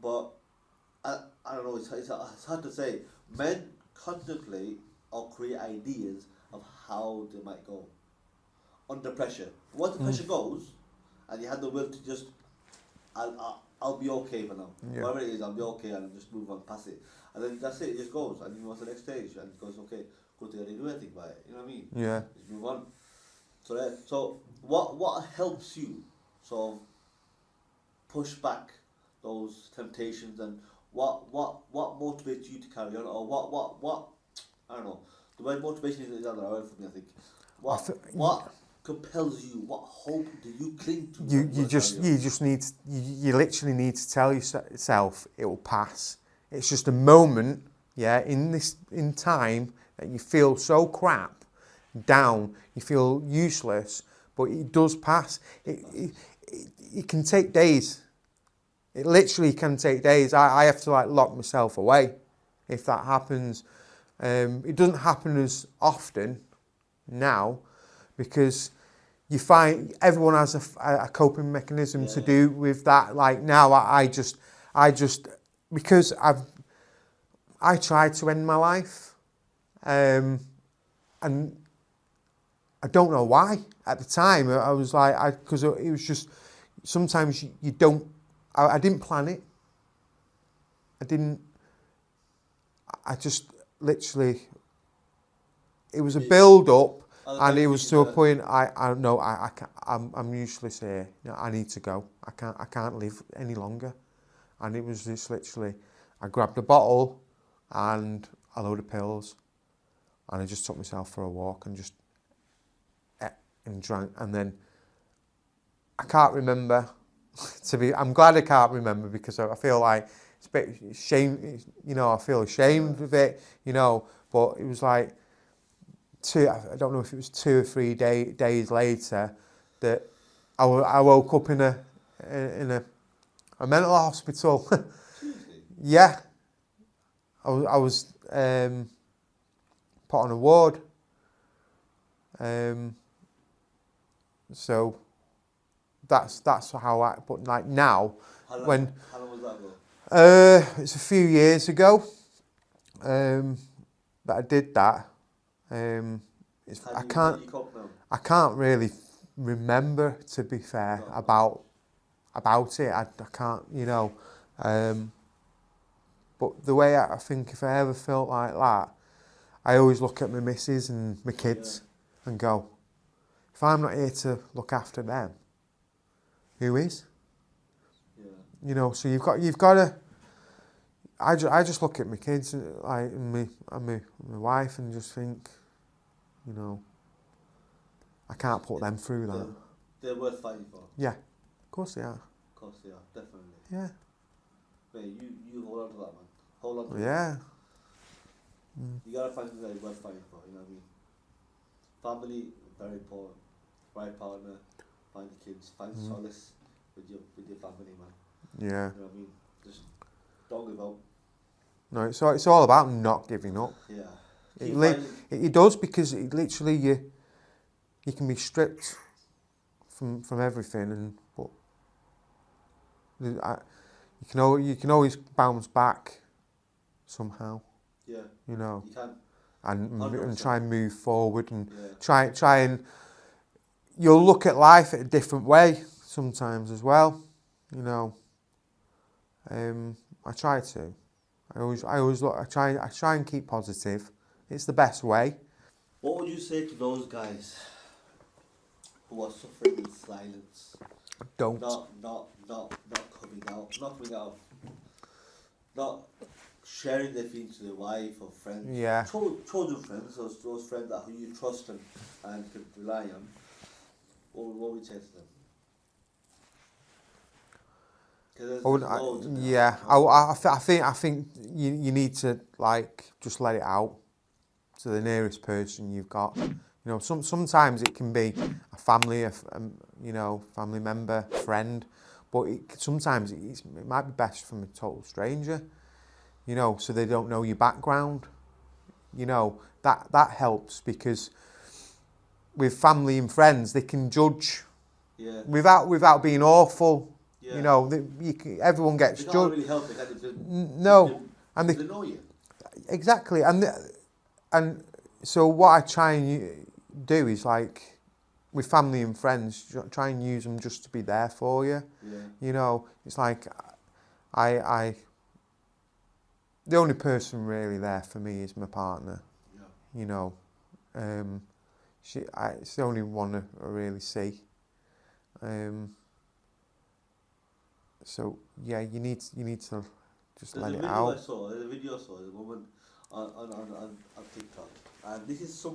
I don't know. It's hard to say. Men contemplate or create ideas of how they might go under pressure. Once the pressure goes, and you have the will to just, I'll be okay for now. Yeah. Whatever it is, I'll be okay, and just move on past it. And then that's it. It just goes, and you move on to the next stage, and it goes, okay, good thing I didn't do anything about it. You know what I mean? Yeah. Just move on. So what helps you sort of push back those temptations, and what motivates you to carry on, or what I don't know. The word motivation is another word for me, I think. What compels you? What hope do you cling to? You literally need to tell yourself it will pass. It's just a moment, in time that you feel so crap, down, you feel useless, but it does pass. It can take days. It literally can take days. I have to lock myself away if that happens. It doesn't happen as often now, because you find everyone has a coping mechanism to do with that. Like now, I just because I tried to end my life, and I don't know why at the time. I was like, because it was just, sometimes you don't. I didn't plan it. I just literally, it was a build up, And it was to a point I know I can't, I'm useless here. You know, I need to go. I can't live any longer. And it was just literally, I grabbed a bottle and a load of pills, and I just took myself for a walk and just ate and drank, and then I can't remember. I'm glad I can't remember, because I feel like it's a bit shame. You know, I feel ashamed of it. You know, but it was like. I don't know if it was 2 or 3 days later that I woke up in a mental hospital. Yeah, I was put on a ward. So that's how I. But like now, How long was that ago? it's a few years ago that I did that. I can't really remember, to be fair, about it. I can't, you know. But the way I think, if I ever felt like that, I always look at my missus and my kids and go, if I'm not here to look after them, who is? Yeah. You know, so you've got to. I just look at my kids like and my wife and just think, you know, I can't put them through that. They're worth fighting for. Yeah, of course they are. Of course they are, definitely. Yeah. Mate, you hold on to that, man. Hold on to that. Yeah. You gotta find something that is worth fighting for, you know what I mean? Family, very important. Right partner, find the kids, find solace with your family, man. Yeah. You know what I mean? Just don't give up. No, it's all about not giving up. Yeah. It does, because it literally you can be stripped from everything, but you can always bounce back somehow. Yeah. You know. You can. And try and move forward and yeah. try and you'll look at life in a different way sometimes as well. You know. I try to. I always look. I try and keep positive. It's the best way. What would you say to those guys who are suffering in silence? Don't. Not coming out. Not sharing their feelings to their wife or friends. Yeah. Chosen friends, those friends that who you trust and can rely on. What would you say to them? I think you need to just let it out to the nearest person you've got. You know, sometimes it can be a family, family member, friend, but sometimes it might be best from a total stranger. You know, so they don't know your background. You know, that helps, because with family and friends they can judge. Yeah. Without being awful. Yeah. You know, everyone gets judged. They can't really help it, no, and they know you. Exactly, and so what I try and do is, like, with family and friends, try and use them just to be there for you. Yeah. You know, it's like the only person really there for me is my partner. Yeah. You know, it's the only one I really see. So yeah, you need to just let it out. There's a video I saw. There's a woman on TikTok, and this is a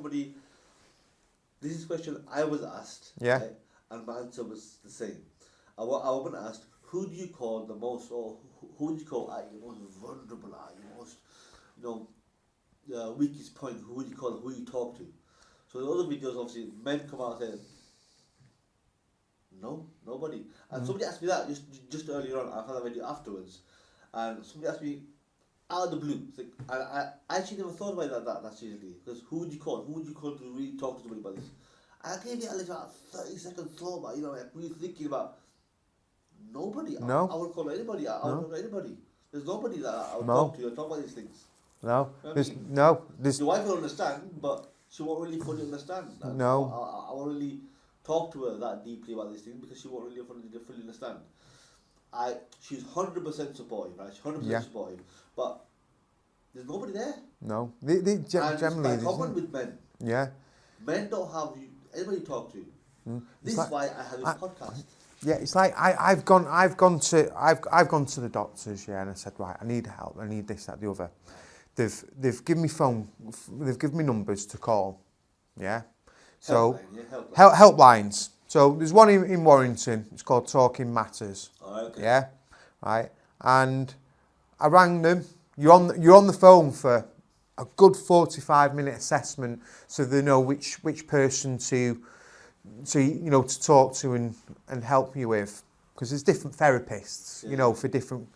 question I was asked. Yeah. Right? And my answer was the same. A woman asked, "Who do you call the most, or who do you call at your most vulnerable, at your most, weakest point? Who do you call? Who you talk to?" So the other videos, obviously, men come out and say, "No, nobody." And somebody asked me that just earlier on. I found that video afterwards, and somebody asked me out of the blue. Like, I actually never thought about that seriously. Because who would you call? Who would you call to really talk to somebody about this? I gave it about 30-second thought about, like, really thinking about nobody. No. I would call anybody. I would call anybody. There's nobody that I would No. talk to and talk about these things. No. You know There's what I mean? no. There's Your wife will understand, but she won't really fully understand. No. I won't really talk to her that deeply about these things, because she won't really fully understand. She's 100% supportive, right? She's 100% supportive, but there's nobody there. No. And Generally, it's quite common with men. Yeah. Men don't have anybody to talk to. This is why I have this podcast. Yeah, it's like I've gone to the doctors, yeah, and I said, right, I need help, I need this, that, the other. They've given me they've given me numbers to call, yeah. So helplines. So there's one in Warrington. It's called Talking Matters. Oh, okay. Yeah, right. And I rang them. You're on the phone for a good 45-minute assessment, so they know which person to talk to and help you with, because there's different therapists, for different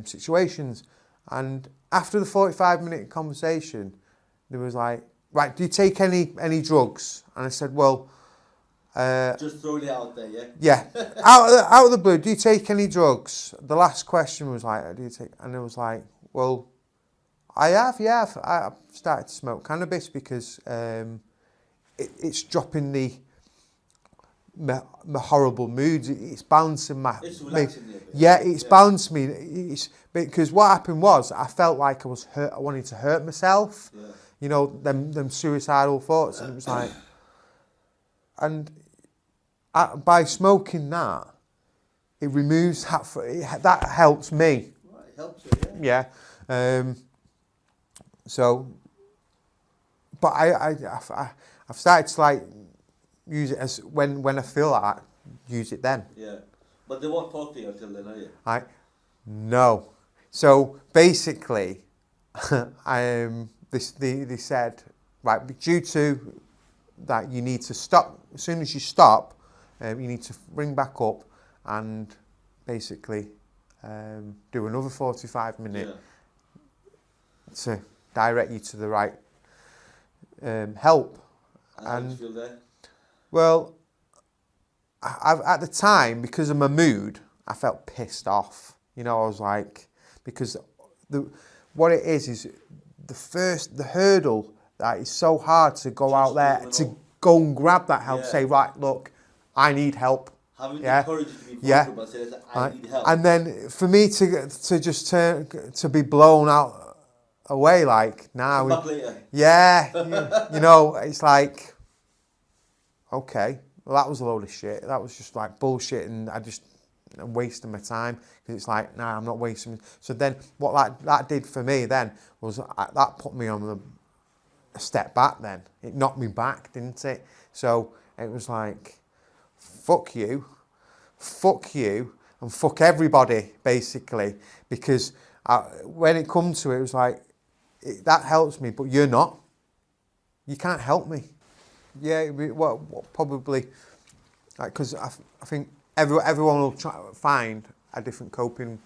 situations. And after the 45-minute conversation, there was like, right, do you take any drugs? And I said, well, just throwing it out there, yeah. Yeah, out of the blue, do you take any drugs? The last question was like, do you take? And I was like, well, I have, yeah. I've started to smoke cannabis because it's dropping my horrible moods. It's balancing It's relaxing me a bit. Yeah, it's balanced me. It's because what happened was I felt like I was hurt. I wanted to hurt myself. Yeah. Them suicidal thoughts, and it was like, and by smoking that, it removes that helps me. Right, it helps you, yeah. Yeah. So, but I've started to like use it as when I feel like that, use it then. Yeah, but they won't talk to you until then, are you? No. So basically, they said, right, due to that, you need to stop. As soon as you stop, you need to ring back up and basically do another 45 minutes to direct you to the right help. And how did you feel there? Well, at the time, because of my mood, I felt pissed off. I was like, because what it is the hurdle that is so hard to go out there, to go and grab that help, say, right, look, I need help. Having the courage to be vulnerable and say, I need help. And then for me to just to be blown out away, like, now. Come back later. Yeah, it's like, okay, well, that was a load of shit. That was just like bullshit, and I'm wasting my time, because it's like, nah, I'm not wasting. So then what that did for me then was that put me on a step back then. It knocked me back, didn't it? So it was like, fuck you, and fuck everybody, basically, because when it comes to it, it was like, that helps me, but you're not. You can't help me. Yeah, probably, because I think everyone will try to find a different coping,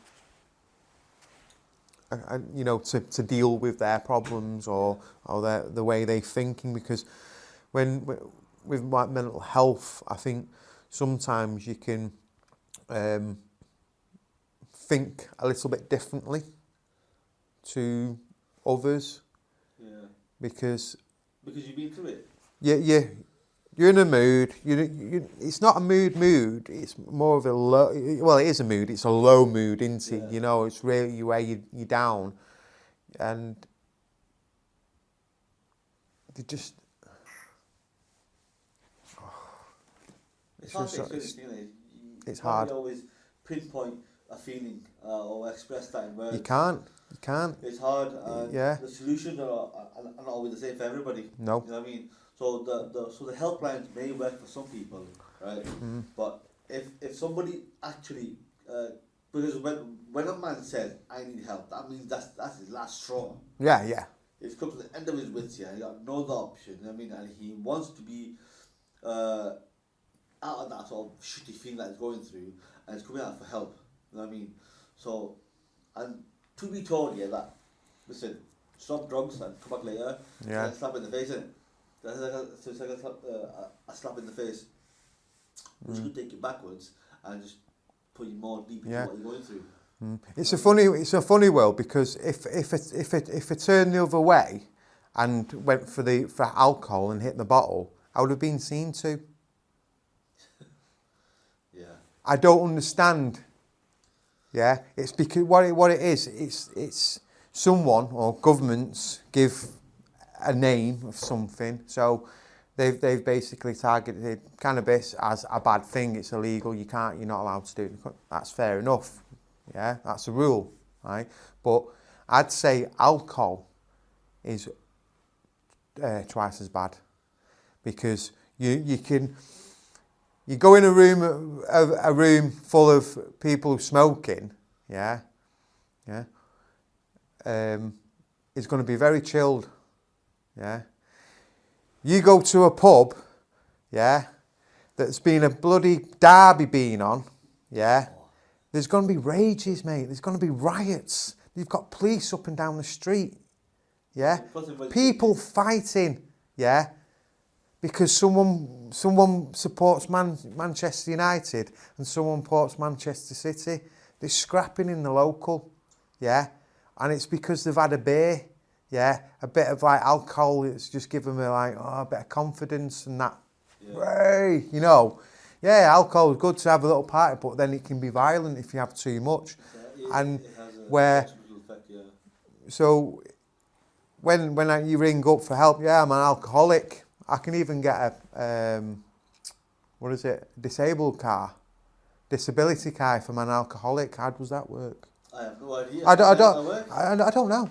to deal with their problems or the way they're thinking. Because with like mental health, I think sometimes you can think a little bit differently to others. Yeah. Because you've been through it. Yeah. You're in a mood. It's not a mood. It's more of a low. Well, it is a mood. It's a low mood, isn't it? Yeah. It's really where you're down, and they just. It's hard to experience, isn't it? It's hard. You can't always pinpoint a feeling or express that in words. You can't. It's hard, and the solutions are not always the same for everybody. No. You know what I mean? So the helplines may work for some people, right? Mm. But if somebody actually, because when a man says, I need help, that means that's his last straw. Yeah. He's come to the end of his wits here. He got no other option. You know what I mean? And he wants to be out of that sort of shitty feeling that he's going through, and he's coming out for help. You know what I mean? So, and to be told, that, listen, stop drugs and come back later. Yeah. And slap in the face, isn't it? It's like a slap in the face, which could take you backwards and just put you more deep into what you're going through. It's a funny world, because if I turned the other way and went for alcohol and hit the bottle, I would have been seen to. Yeah. I don't understand. Yeah, it's because what it is. It's someone or governments give a name of something. So they've basically targeted cannabis as a bad thing. It's illegal. You're not allowed to do it. That's fair enough. Yeah, that's a rule, right? But I'd say alcohol is twice as bad, because you go in a room full of people smoking, it's going to be very chilled, You go to a pub, that's been a bloody derby been on, there's going to be rages, mate. There's going to be riots. You've got police up and down the street, people fighting, because someone supports Manchester United and someone supports Manchester City. They're scrapping in the local, and it's because they've had a beer, a bit of like alcohol. It's just given them a bit of confidence and that. Hey, alcohol is good to have a little party, but then it can be violent if you have too much. And where, so when you ring up for help, I'm an alcoholic. I can even get a disabled car, disability car if I'm an alcoholic. How does that work? I have no idea. I don't know.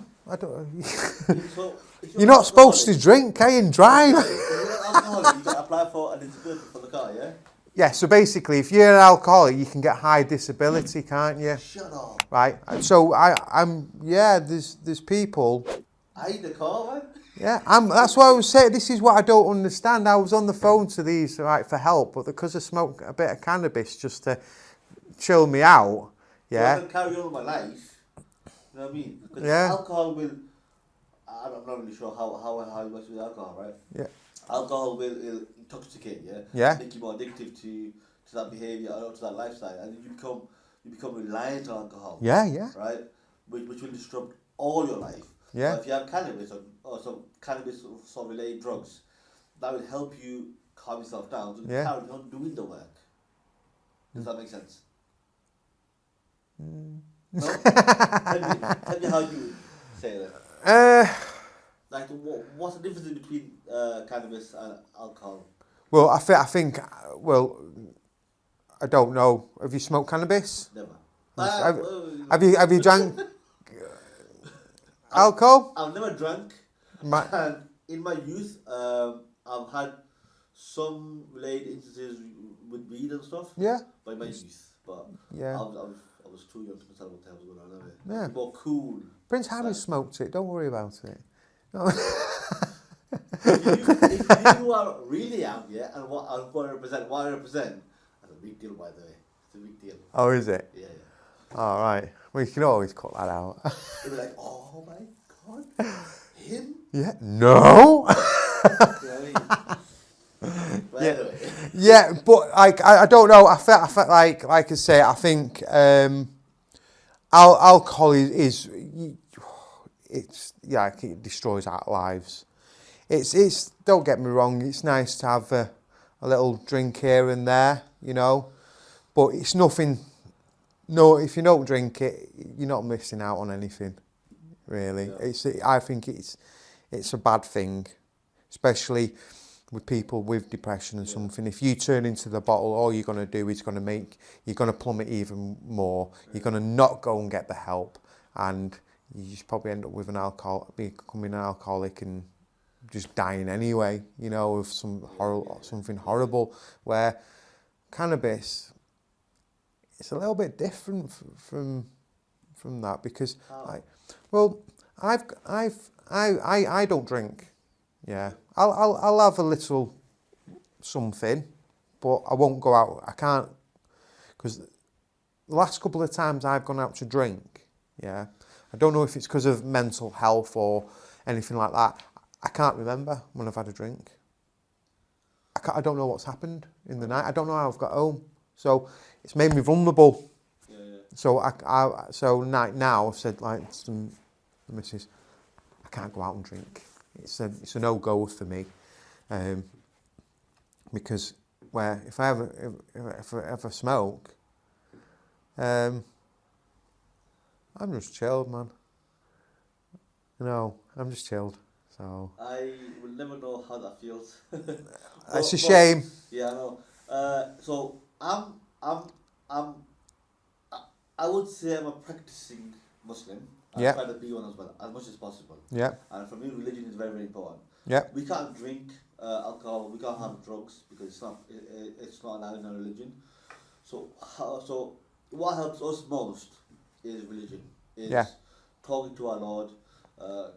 You're not supposed to drink, and drive. If you're an alcoholic, you can apply for a disability for the car, yeah? Yeah, so basically, if you're an alcoholic, you can get high disability, can't you? Shut up. Right. So there's people. I need a car, man. Yeah, that's what I was saying. This is what I don't understand. I was on the phone to these for help, but because I smoked a bit of cannabis just to chill me out, So I can carry on with my life. You know what I mean? Because alcohol will. I'm not really sure how it works with alcohol, right? Yeah. Alcohol will intoxicate, make you more addictive to that behaviour or to that lifestyle, and you become reliant on alcohol. Right, which will disrupt all your life. Yeah. But if you have cannabis or some cannabis sort of related drugs, that will help you calm yourself down to carry on doing the work. Does that make sense? No? tell me how you say that. Like, what's the difference between cannabis and alcohol? Well, I think. Well, I don't know. Have you smoked cannabis? Never. Have you drank alcohol? I've never drank. And in my youth, I've had some related instances with weed and stuff. Yeah. By my youth, but I was too young to tell what the hell was going on. Yeah. More cool. Prince Harry smoked it. Don't worry about it. No. if you are really out, and what I represent, that's a big deal, by the way. It's a big deal. Oh, is it? Yeah. All right. Well, you can always cut that out. They'll be like, oh my God, him? Yeah. No. You know what I mean? But anyway. Yeah, but I don't know. I felt like I say, I think alcohol is it destroys our lives. It's don't get me wrong. It's nice to have a little drink here and there, but it's nothing. No, if you don't drink it, you're not missing out on anything, really. Yeah. I think it's a bad thing, especially with people with depression and something. If you turn into the bottle, all you're going to do is you're going to plummet even more. You're going to not go and get the help, and you just probably end up with becoming an alcoholic and just dying anyway, of something horrible. Where cannabis, it's a little bit different from that, because I don't drink. Yeah, I'll have a little something, but I won't go out. I can't, because the last couple of times I've gone out to drink, I don't know if it's because of mental health or anything like that. I can't remember when I've had a drink. I don't know what's happened in the night. I don't know how I've got home. So it's made me vulnerable. Yeah. So now I've said to the missus, I can't go out and drink. It's a no-go for me, because if I ever smoke, I'm just chilled, man. I'm just chilled. So I will never know how that feels. it's a shame. Yeah, I know. So I'm, I would say I'm a practicing Muslim. I Yeah, try to be one as well, as much as possible. yeah, And for me, religion is very, very important. yeah, We can't drink alcohol. We can't have drugs because it's not allowed in our religion. So what helps us most is religion. yeah, Is talking to our Lord, uh,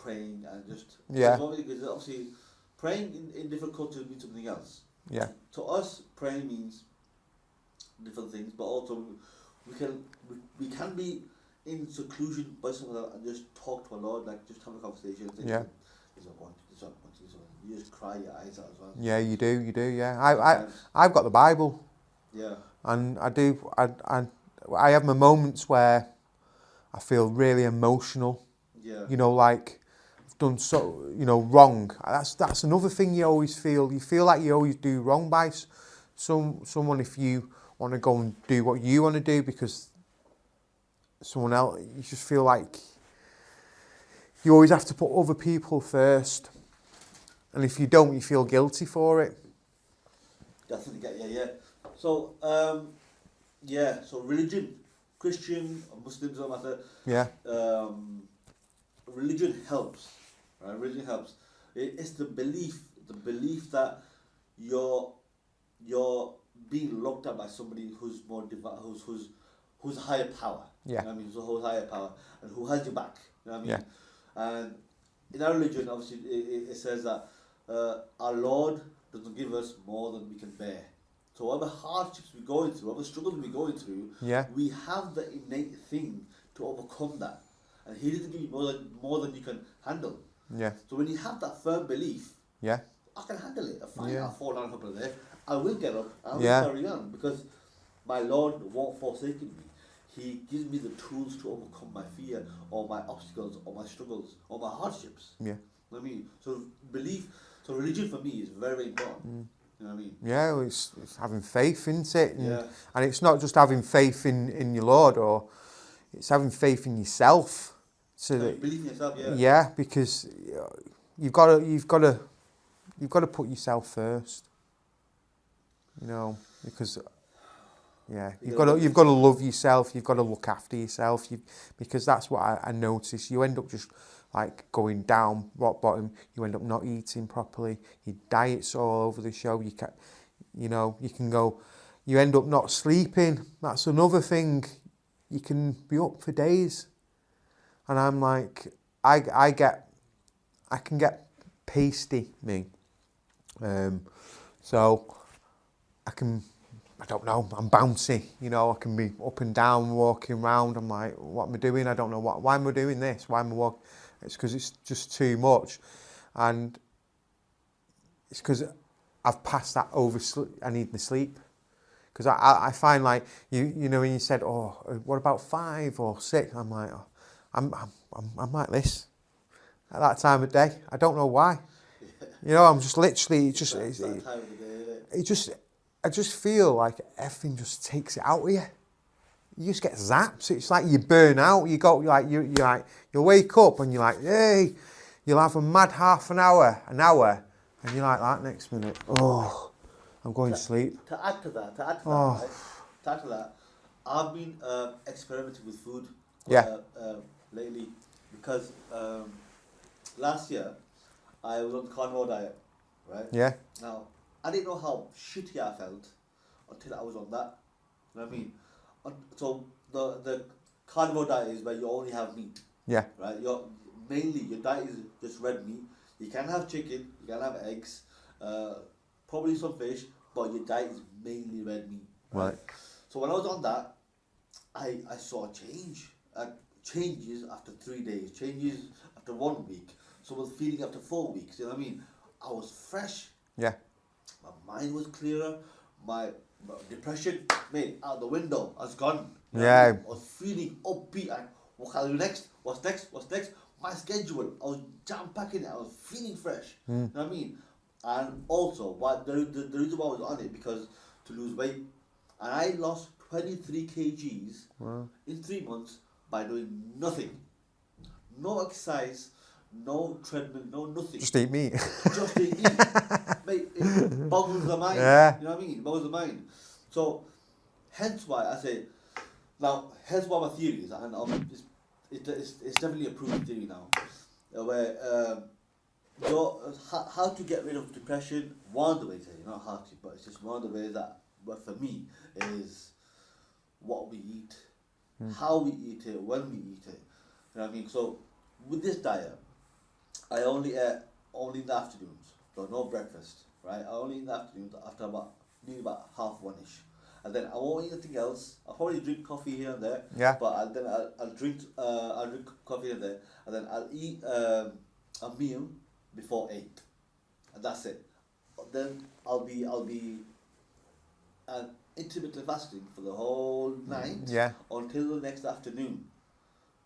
praying, and just yeah, because obviously praying in different cultures means something else. yeah, To us, praying means different things, but also we can we can be in seclusion by something like that and just talk to our Lord, like just have a conversation. Think, yeah. this is what I want, this is what I want, this is what I want. You just cry your eyes out as well. Yeah, you do, yeah. Sometimes, I've got the Bible, yeah, and I have my moments where I feel really emotional, yeah, you know, like I've done wrong. That's another thing you always feel. You feel like you always do wrong by someone if you want to go and do what you want to do because someone else, you just feel like you always have to put other people first. And if you don't, you feel guilty for it. definitely get yeah. So so religion, Christian or Muslims don't matter. Yeah, Religion helps, right? Religion helps. It's the belief that you're being looked at by somebody who's more who's higher power. yeah, You know what I mean? Who's higher power and who has your back. You know what I mean? yeah, And in our religion, obviously, it says that our Lord doesn't give us more than we can bear. So whatever hardships we're going through, whatever struggles we're going through, yeah, we have the innate thing to overcome that. And He doesn't give you more than you can handle. yeah, So when you have that firm belief, yeah, I can handle it. Fine, Yeah. I'll fall down a couple of days. I will get up. I will Yeah. carry on because my Lord won't forsake me. He gives me the tools to overcome my fear or my obstacles or my struggles or my hardships. yeah. You know what I mean? So religion for me is very, very important. You know what I mean? Yeah, well, it's having faith, isn't it? Yeah. And it's not just having faith in your Lord, or it's having faith in yourself. So So that, believe in yourself, yeah. yeah, because you've got to put yourself first. You know, because yeah, you've got to love yourself. You've got to look after yourself. Because that's what I notice. You end up just like going down rock bottom. You end up not eating properly. Your diet's all over the show. You can go. You end up not sleeping. That's another thing. You can be up for days, and I'm like, I can get pasty, me. So I don't know, I'm bouncy, I can be up and down, walking around. I'm like, what am I doing? I don't know why am I doing this? Why am I walking? It's because it's just too much. And it's because I've passed that I need the sleep. Because I find like, when you said, oh, what about 5 or 6? I'm like, oh, I'm like this at that time of day. I don't know why. I'm just literally, I just feel like everything just takes it out of you. You just get zapped. It's like you burn out. You'll wake up and you're like, hey, you'll have a mad half an hour, and you're like that next minute. Oh, I'm going to sleep. To add to that, I've been experimenting with food lately because last year I was on the carnivore diet, right? Yeah. Now, I didn't know how shitty I felt until I was on that. You know what I mean? So the carnivore diet is where you only have meat. Yeah. Right? Your diet is just red meat. You can have chicken, you can have eggs, probably some fish, but your diet is mainly red meat. Right? So when I was on that, I saw a change. Changes after 3 days, changes after 1 week. So I was feeding after 4 weeks. You know what I mean? I was fresh. Yeah. My mind was clearer. My depression, mate, out the window. I was gone. You know Yeah. what I mean? I was feeling upbeat. What can I do next? What's next? My schedule. I was jam-packing it. I was feeling fresh. You know what I mean? And also, the reason why I was on it, because to lose weight. And I lost 23 kgs in 3 months by doing nothing. No exercise, no treadmill, no nothing. Just eat meat. Just to eat. Mate, it boggles the mind. Yeah. You know what I mean? It boggles the mind. So, hence why I say, now, here's what my theory is, and it's definitely a proven theory now, where how to get rid of depression, one of the ways, not how to, but it's just one of the ways that, but for me, is what we eat, how we eat it, when we eat it. You know what I mean? So, with this diet, I only eat only in the afternoons, so no breakfast, right? I only eat in the afternoons after nearly about 1:30ish. And then I won't eat anything else. I'll probably drink coffee here and there. Yeah. But I'll drink coffee here and there, and then I'll eat a meal before 8, and that's it. Then I'll be intermittent fasting for the whole night. Yeah. Until the next afternoon.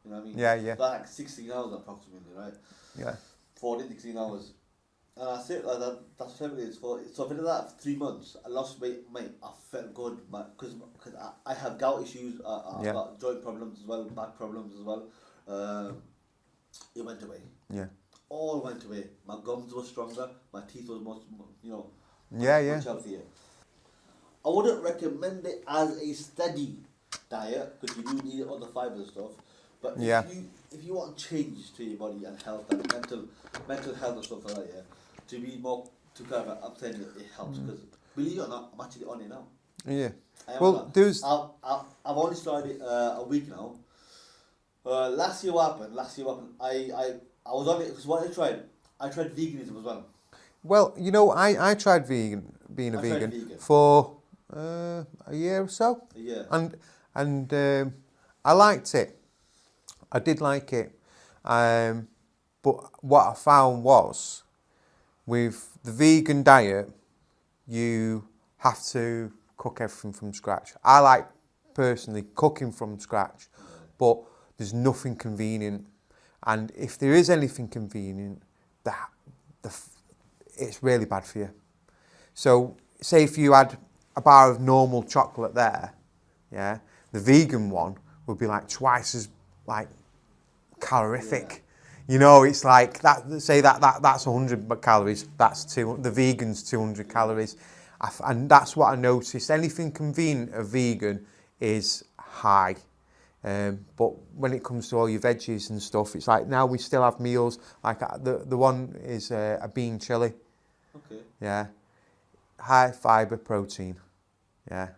You know what I mean? Yeah, yeah. Like 16 hours approximately, right? Yeah. 14, 16 hours. And that's it, like that's what it is. So I did that for 3 months. I lost weight, mate. I felt good, because I have gout issues. I've got joint problems as well, back problems as well. It went away. Yeah. All went away. My gums were stronger. My teeth was much Yeah. healthier. I wouldn't recommend it as a steady diet, because you do need other fibre and stuff. But if you want change to your body and health and mental health and stuff like that, yeah, to be more to kind of, I'm saying it helps, because believe it or not, I'm actually on it now. Yeah. Well, I've only started a week now. Last year what happened? I was on it because what I tried veganism as well. Well, I tried being a vegan for a year or so. Yeah. And I liked it. I did like it. But what I found was, with the vegan diet, you have to cook everything from scratch. I like, personally, cooking from scratch, but there's nothing convenient. And if there is anything convenient, it's really bad for you. So, say if you had a bar of normal chocolate there, yeah, the vegan one would be like twice as calorific. Yeah. It's like that. Say that's 100 calories. That's the vegan's 200 calories, and that's what I noticed. Anything convenient of vegan is high. But when it comes to all your veggies and stuff, it's like now we still have meals. Like the one is a bean chili. Okay. Yeah. High fibre protein. Yeah.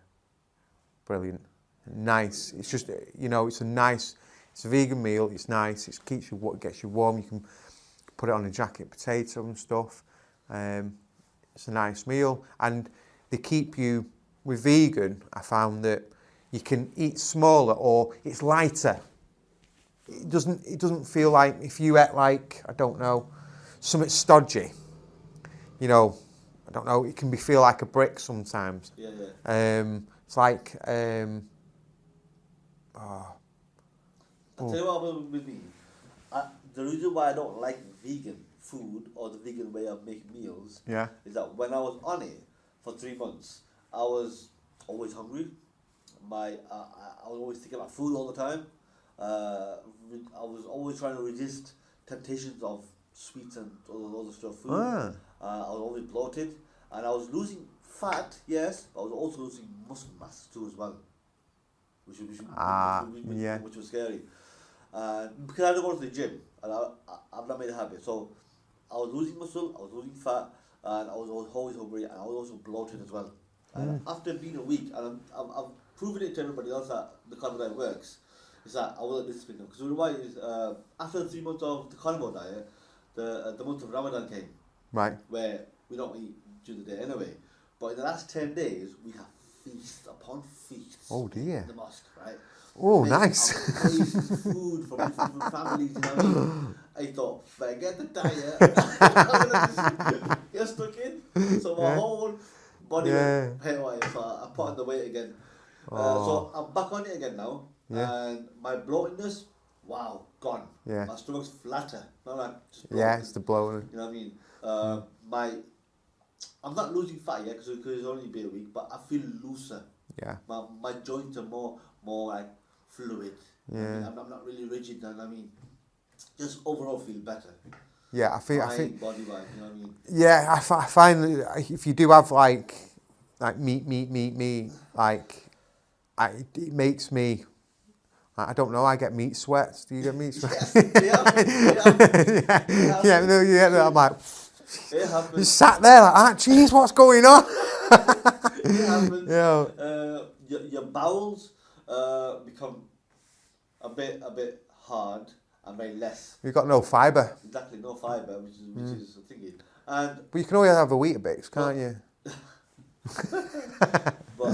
Brilliant. Nice. It's just, it's a vegan meal. It's nice. It gets you warm. You can put it on a jacket potato and stuff. It's a nice meal. And they keep you, with vegan, I found that you can eat smaller, or it's lighter. It doesn't feel like, if you ate I don't know, something stodgy, I don't know, it can feel like a brick sometimes. Yeah. It's like, I'll tell you what happened with me. The reason why I don't like vegan food or the vegan way of making meals is that when I was on it for 3 months, I was always hungry. I was always thinking about food all the time. I was always trying to resist temptations of sweets and all the stuff food. I was always bloated, and I was losing fat, yes, but I was also losing muscle mass too as well, which was scary. Because I don't go to the gym, and I've not made a habit. So I was losing muscle, I was losing fat, and I was always hungry, and I was also bloated as well. And after being a week, and I've proven it to everybody else that the carnivore diet works, is that I wasn't disciplined. Because why is after the 3 months of the carnivore diet, the month of Ramadan came, right, where we don't eat during the day anyway. But in the last 10 days, we have feast upon feasts. Oh dear. In the mosque, right? Oh, nice. Food from different families, you know what I mean? I thought, but I get the diet, get stuck in. So my whole body went haywire. So I put on the weight again. So I'm back on it again now. And my bloatedness, wow, gone. Yeah. My stomach's flatter. Not like just bloated. It's the bloating. You know what I mean? I'm not losing fat yet because it's only been a week, but I feel looser. Yeah. My joints are more like fluid. Yeah. I'm not really rigid, you know what I mean? just overall feel better. Yeah, I think Body wise, you know what I mean? yeah, I find that if you do have like meat, like it makes me. I don't know. I get meat sweats. Do you get meat sweats? Yes, it happens. It happens. It happens. Yeah. No, yeah. No, I'm like, It happens. just sat there like, geez, what's going on? It happens. Yeah. Your bowels become a bit hard and very less. You've got no fibre. Exactly, no fibre, which is thinking. And But you can always have a Weetabix, can't you? but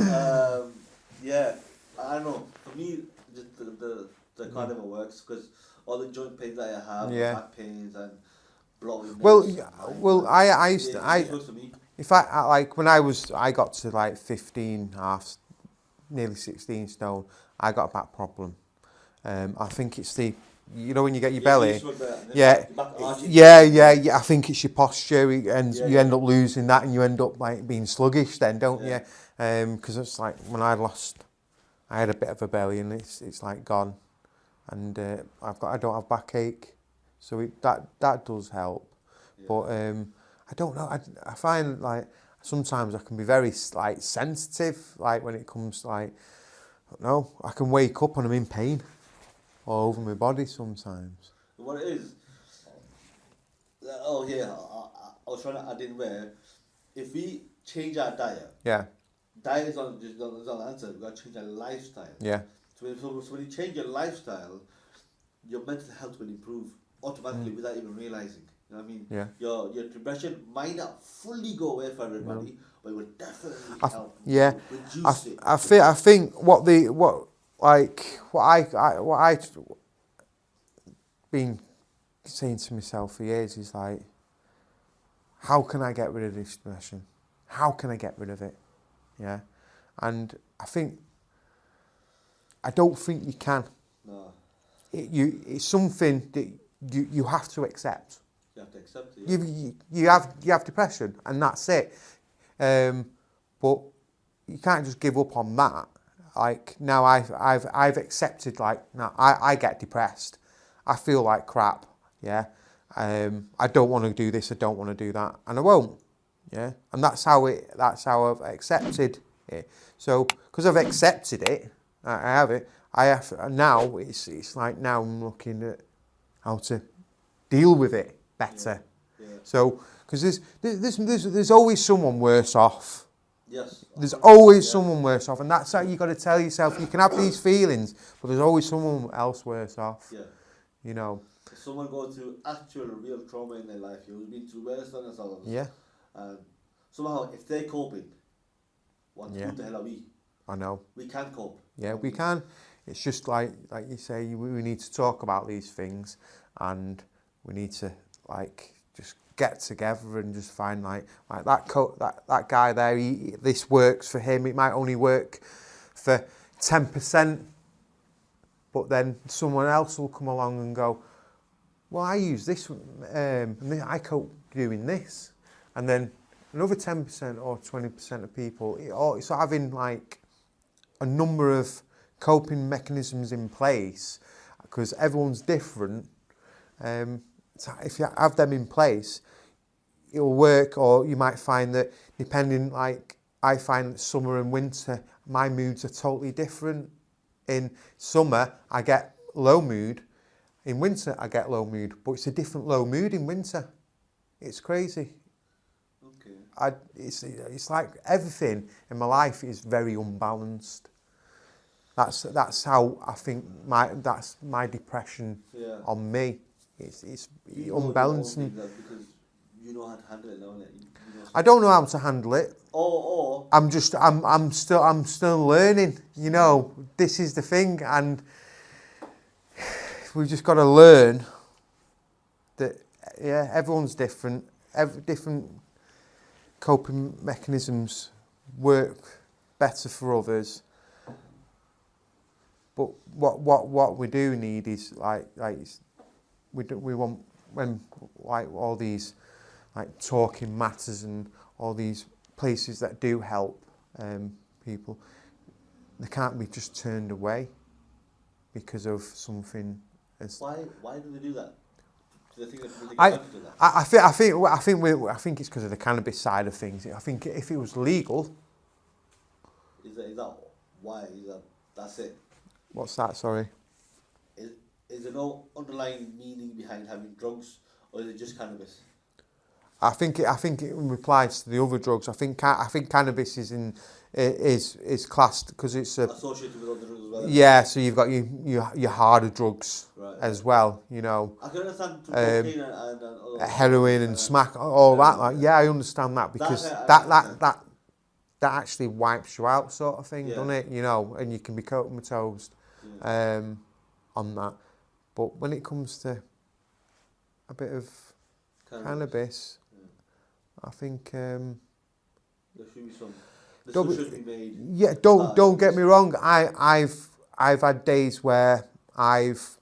yeah, I don't know. For me, just the carnivore works because all the joint pains that I have, Yeah. back pains and blowing. Well, I used to, it works for me. if I like when I got to like 15, half, nearly 16 stone, I got a back problem. I think it's when you get your belly. Yeah. I think it's your posture, and you end up losing that, and you end up like being sluggish. Then, don't you? Because it's like when I had a bit of a belly, and it's like gone, and I don't have backache, so that does help. Yeah. But I don't know. I find like sometimes I can be very like sensitive, like when it comes like I don't know. I can wake up and I'm in pain all over my body sometimes. What it is? Oh yeah, I was trying to add in where if we change our diet. Yeah. Diet is not the answer. We've got to change our lifestyle. Yeah. So when you change your lifestyle, your mental health will improve automatically without even realizing. You know what I mean? Yeah. Your depression might not fully go away for everybody, but it will definitely help. Yeah. Reduce it. I think what I been saying to myself for years is like, how can I get rid of this depression? How can I get rid of it? Yeah. And I don't think you can. No. It's something that you have to accept. You have to accept it. Yeah. You have depression, and that's it. But you can't just give up on that. Like now, I've accepted. Like now, I get depressed. I feel like crap. Yeah. I don't want to do this. I don't want to do that, and I won't. Yeah. And that's how I've accepted it. So because I've accepted it, I have it. I have now. It's like now I'm looking at how to deal with it better. Yeah. Yeah. So because there's always someone worse off. Yes. There's always someone worse off, and that's how you got to tell yourself. You can have these feelings, but there's always someone else worse off. Yeah. You know. If someone goes through actual real trauma in their life, you've been through worse than ourselves. Yeah. And somehow, if they're coping, who the hell are we? I know. We can cope. Yeah, we can. It's just like you say, we need to talk about these things, and we need to like just get together and just find like that guy there. This works for him. It might only work for 10%, but then someone else will come along and go, well, I use this, and I cope doing this, and then another 10% or 20% of people, it's having like a number of coping mechanisms in place because everyone's different. So if you have them in place, it'll work. Or you might find that depending, like I find that summer and winter, my moods are totally different. In summer, I get low mood. In winter, I get low mood, but it's a different low mood in winter. It's crazy. Okay. It's like everything in my life is very unbalanced. That's how I think that's my depression on me. It's unbalancing. Because you know how to handle it, don't you? I don't know how to handle it. Or I'm still learning. You know, this is the thing, and we've just got to learn that everyone's different. Different coping mechanisms work better for others. But what we do need is like we want when like all these like talking matters and all these places that do help people, they can't be just turned away because of something Why do they do that? Do they think that they I, can do that? I think it's because of the cannabis side of things. I think if it was legal. Is that why? That's it? What's that? Sorry. Is there no underlying meaning behind having drugs, or is it just cannabis? I think it applies to the other drugs. I think cannabis is classed because it's Associated with other drugs as well. Yeah, so you've got your harder drugs as well. You know. I can understand cocaine and other heroin and smack, all that. Like, yeah, I understand that because that actually wipes you out, sort of thing, doesn't it? You know, and you can be comatose on that. But when it comes to a bit of cannabis, I think there should be some. Should be made. Yeah, don't get me wrong. I've had days where I've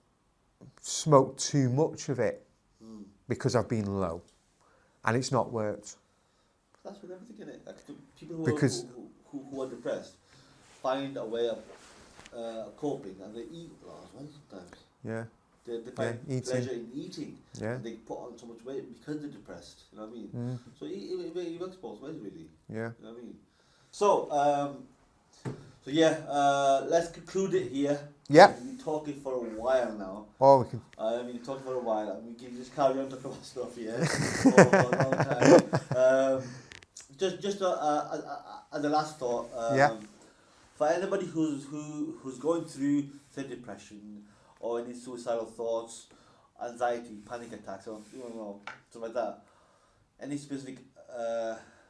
smoked too much of it because I've been low, and it's not worked. That's with everything in it. Like people who are depressed find a way of coping, and they eat a lot as well sometimes. Yeah. They find pleasure in eating. Yeah. And they put on so much weight because they're depressed. You know what I mean? So it works both ways, really. Yeah. You know what I mean? So, let's conclude it here. Yeah. We've been talking for a while now. Oh, we can. I've been talking for a while, and we can just carry on talking about stuff here for a long time. Just as a last thought. For anybody who's going through, say, depression or any suicidal thoughts, anxiety, panic attacks, or something like that, any specific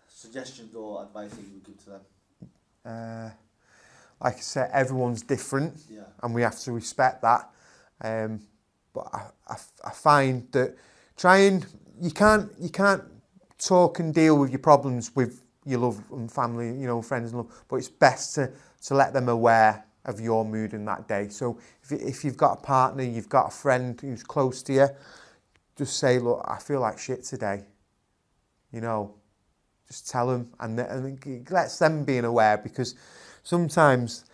suggestions or advice that you would give to them? Like I said, everyone's different, and we have to respect that. But I find that you can't talk and deal with your problems with your love and family, friends and love. But it's best to let them aware of your mood in that day. So if you've got a partner, you've got a friend who's close to you, just say, look, I feel like shit today. Just tell them, and it lets them being aware, because sometimes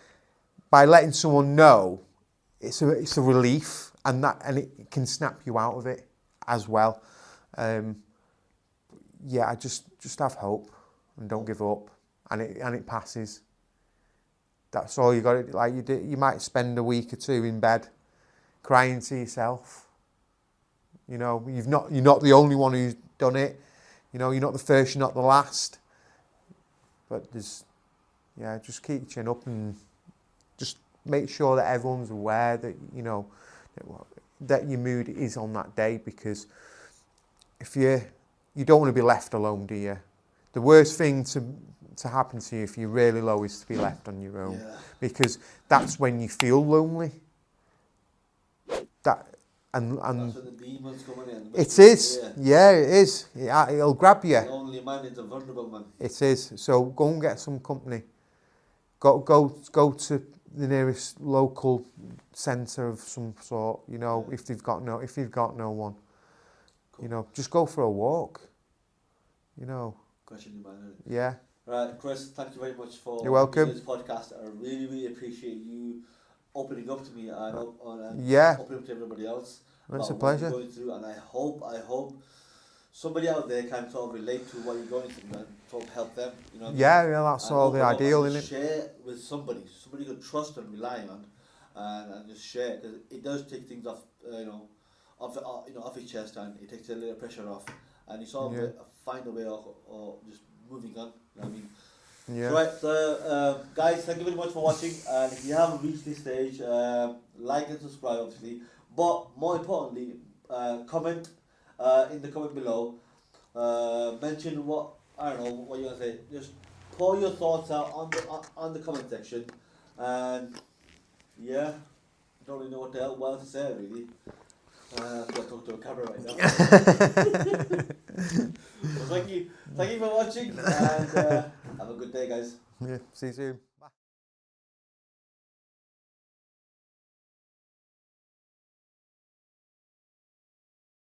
by letting someone know, it's a relief, and it can snap you out of it as well. I just have hope and don't give up, and it passes. That's all you got. Like you might spend a week or two in bed crying to yourself. You're not the only one who's done it. You're not the first, you're not the last. But just keep your chin up and just make sure that everyone's aware that, that your mood is on that day, because if you don't want to be left alone, do you? The worst thing to happen to you if you're really low is to be left on your own, because that's when you feel lonely. That's when the demons come in. It is. Yeah, it is. It'll grab you. The only man is a vulnerable man. It is. So go and get some company. Go to the nearest local centre of some sort. If you've got no one. Cool. Just go for a walk. Question your mind. Yeah. Right, Chris. Thank you very much for You're welcome. This podcast. I really, really appreciate you opening up to me and opening up to everybody else. It's a pleasure. Going through, and I hope somebody out there can sort of relate to what you're going through and sort of help them. That's all the ideal, isn't it? Share with somebody you can trust and rely on, and just share, because it does take things off, off your chest, and it takes a little pressure off, and you sort of find a way of just moving on. You know what I mean? Yeah. Right, so guys, thank you very much for watching, and if you haven't reached this stage, like and subscribe, obviously, but more importantly, comment in the comment below, mention what you're gonna say, just pour your thoughts out on the comment section, and don't really know what else to say, really. I'm going to talk to a camera right now. Well, thank you for watching, and have a good day, guys. Yeah, see you soon. Bye.